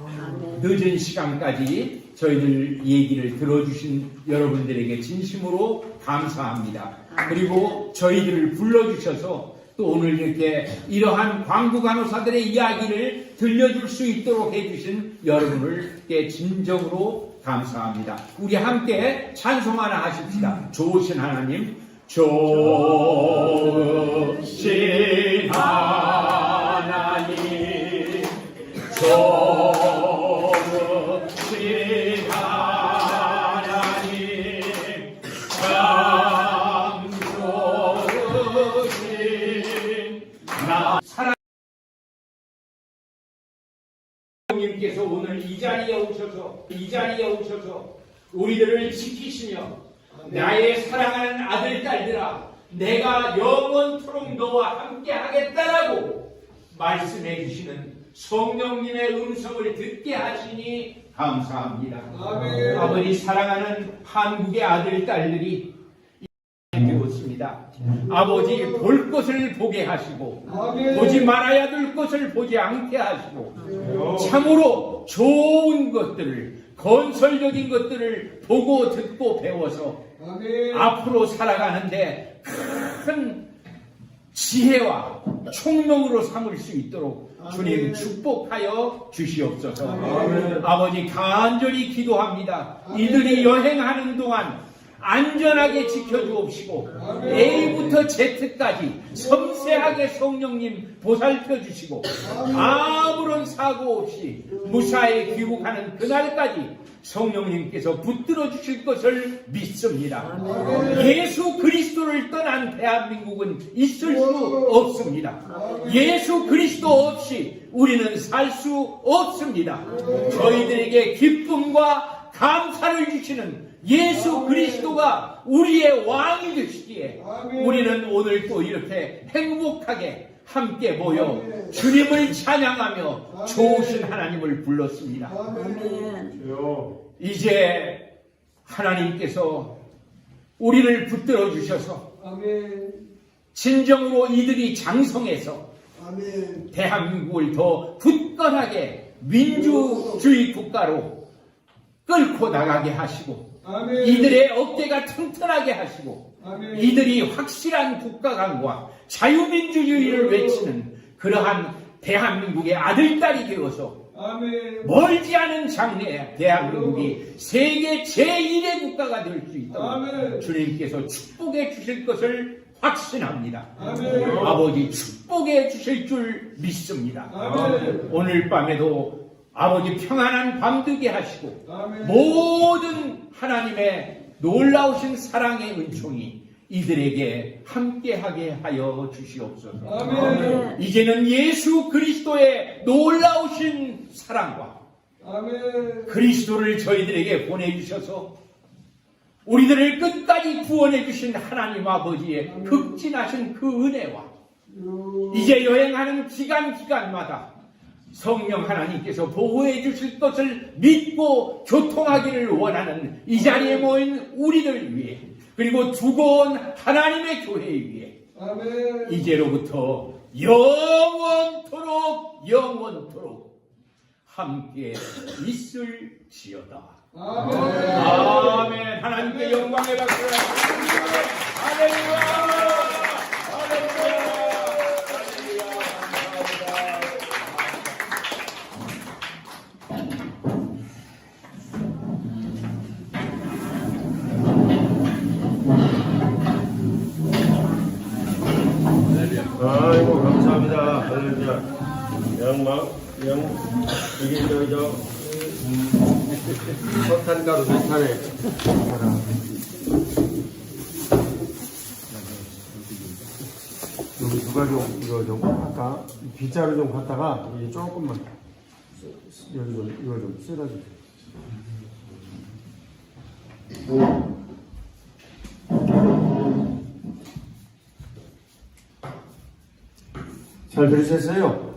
늦은 시간까지 저희들 얘기를 들어주신 여러분들에게 진심으로 감사합니다. 그리고 저희들을 불러주셔서 또 오늘 이렇게 이러한 광부 간호사들의 이야기를 들려줄 수 있도록 해주신 여러분들께 진정으로 감사합니다. 우리 함께 찬송 하나 하십시다. 좋으신 하나님, 좋으신 하나님, 좋으신 하나님, 참 좋으신 나 사랑 님께서 오늘 이 자리에 오셔서 우리들을 지키시며 나의 사랑하는 아들, 딸들아 내가 영원토록 너와 함께 하겠다라고 말씀해 주시는 성령님의 음성을 듣게 하시니 감사합니다. 아멘. 아버지 사랑하는 한국의 아들, 딸들이 되었습니다. 아버지 볼 것을 보게 하시고 보지 말아야 될 것을 보지 않게 하시고 참으로 좋은 것들을 건설적인 것들을 보고 듣고 배워서 앞으로 살아가는데 큰 지혜와 총명으로 삼을 수 있도록 주님 축복하여 주시옵소서. 아버지 간절히 기도합니다. 이들이 여행하는 동안 안전하게 지켜주옵시고 A부터 Z까지 섬세하게 성령님 보살펴 주시고 아무런 사고 없이 무사히 귀국하는 그날까지 성령님께서 붙들어 주실 것을 믿습니다. 예수 그리스도를 떠난 대한민국은 있을 수 없습니다. 예수 그리스도 없이 우리는 살 수 없습니다. 저희들에게 기쁨과 감사를 주시는 예수 그리스도가 우리의 왕이 되시기에 우리는 오늘 또 이렇게 행복하게 함께 모여 주님을 찬양하며 좋으신 하나님을 불렀습니다. 이제 하나님께서 우리를 붙들어 주셔서 진정으로 이들이 장성해서 대한민국을 더 굳건하게 민주주의 국가로 끌고 나가게 하시고 아멘. 이들의 어깨가 튼튼하게 하시고 아멘. 이들이 확실한 국가관과 자유민주주의를 외치는 그러한 대한민국의 아들딸이 되어서 아멘. 멀지 않은 장래에 대한민국이 세계 제1의 국가가 될 수 있도록 아멘. 주님께서 축복해 주실 것을 확신합니다. 아멘. 아버지 축복해 주실 줄 믿습니다. 아멘. 오늘 밤에도 아버지 평안한 밤 되게 하시고 아멘. 모든 하나님의 놀라우신 사랑의 은총이 이들에게 함께하게 하여 주시옵소서. 아멘. 이제는 예수 그리스도의 놀라우신 사랑과 아멘. 그리스도를 저희들에게 보내주셔서 우리들을 끝까지 구원해 주신 하나님 아버지의 극진하신 그 은혜와 이제 여행하는 기간마다 성령 하나님께서 보호해 주실 것을 믿고 교통하기를 원하는 이 자리에 모인 우리들 위해 그리고 두고 온 하나님의 교회 위해 아멘. 이제로부터 영원토록 함께 있을지어다. 아멘. 아멘. 하나님께 영광의 박수를 드립니다. 할렐루야. 할렐루야. 아이고 감사합니다. 할렐루야. 이게 석탄가루 비슷하네. 여기 누가 좀 이거 좀 아까 빗자루 좀 갖다가 이게 조금만 여기 좀 이거 좀 쓸어주세요. 잘 들으셨어요?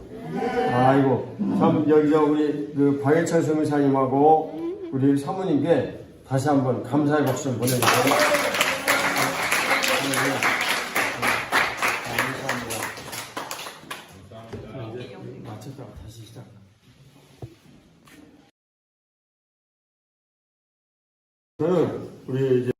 아이고, 참, 여기, 우리, 그, 박예철 선교사님하고 우리 사모님께 다시 한번 감사의 박수 좀 보내주세요. 감사합니다. 이제 마쳤다가 다시 시작. 저는, 우리 이제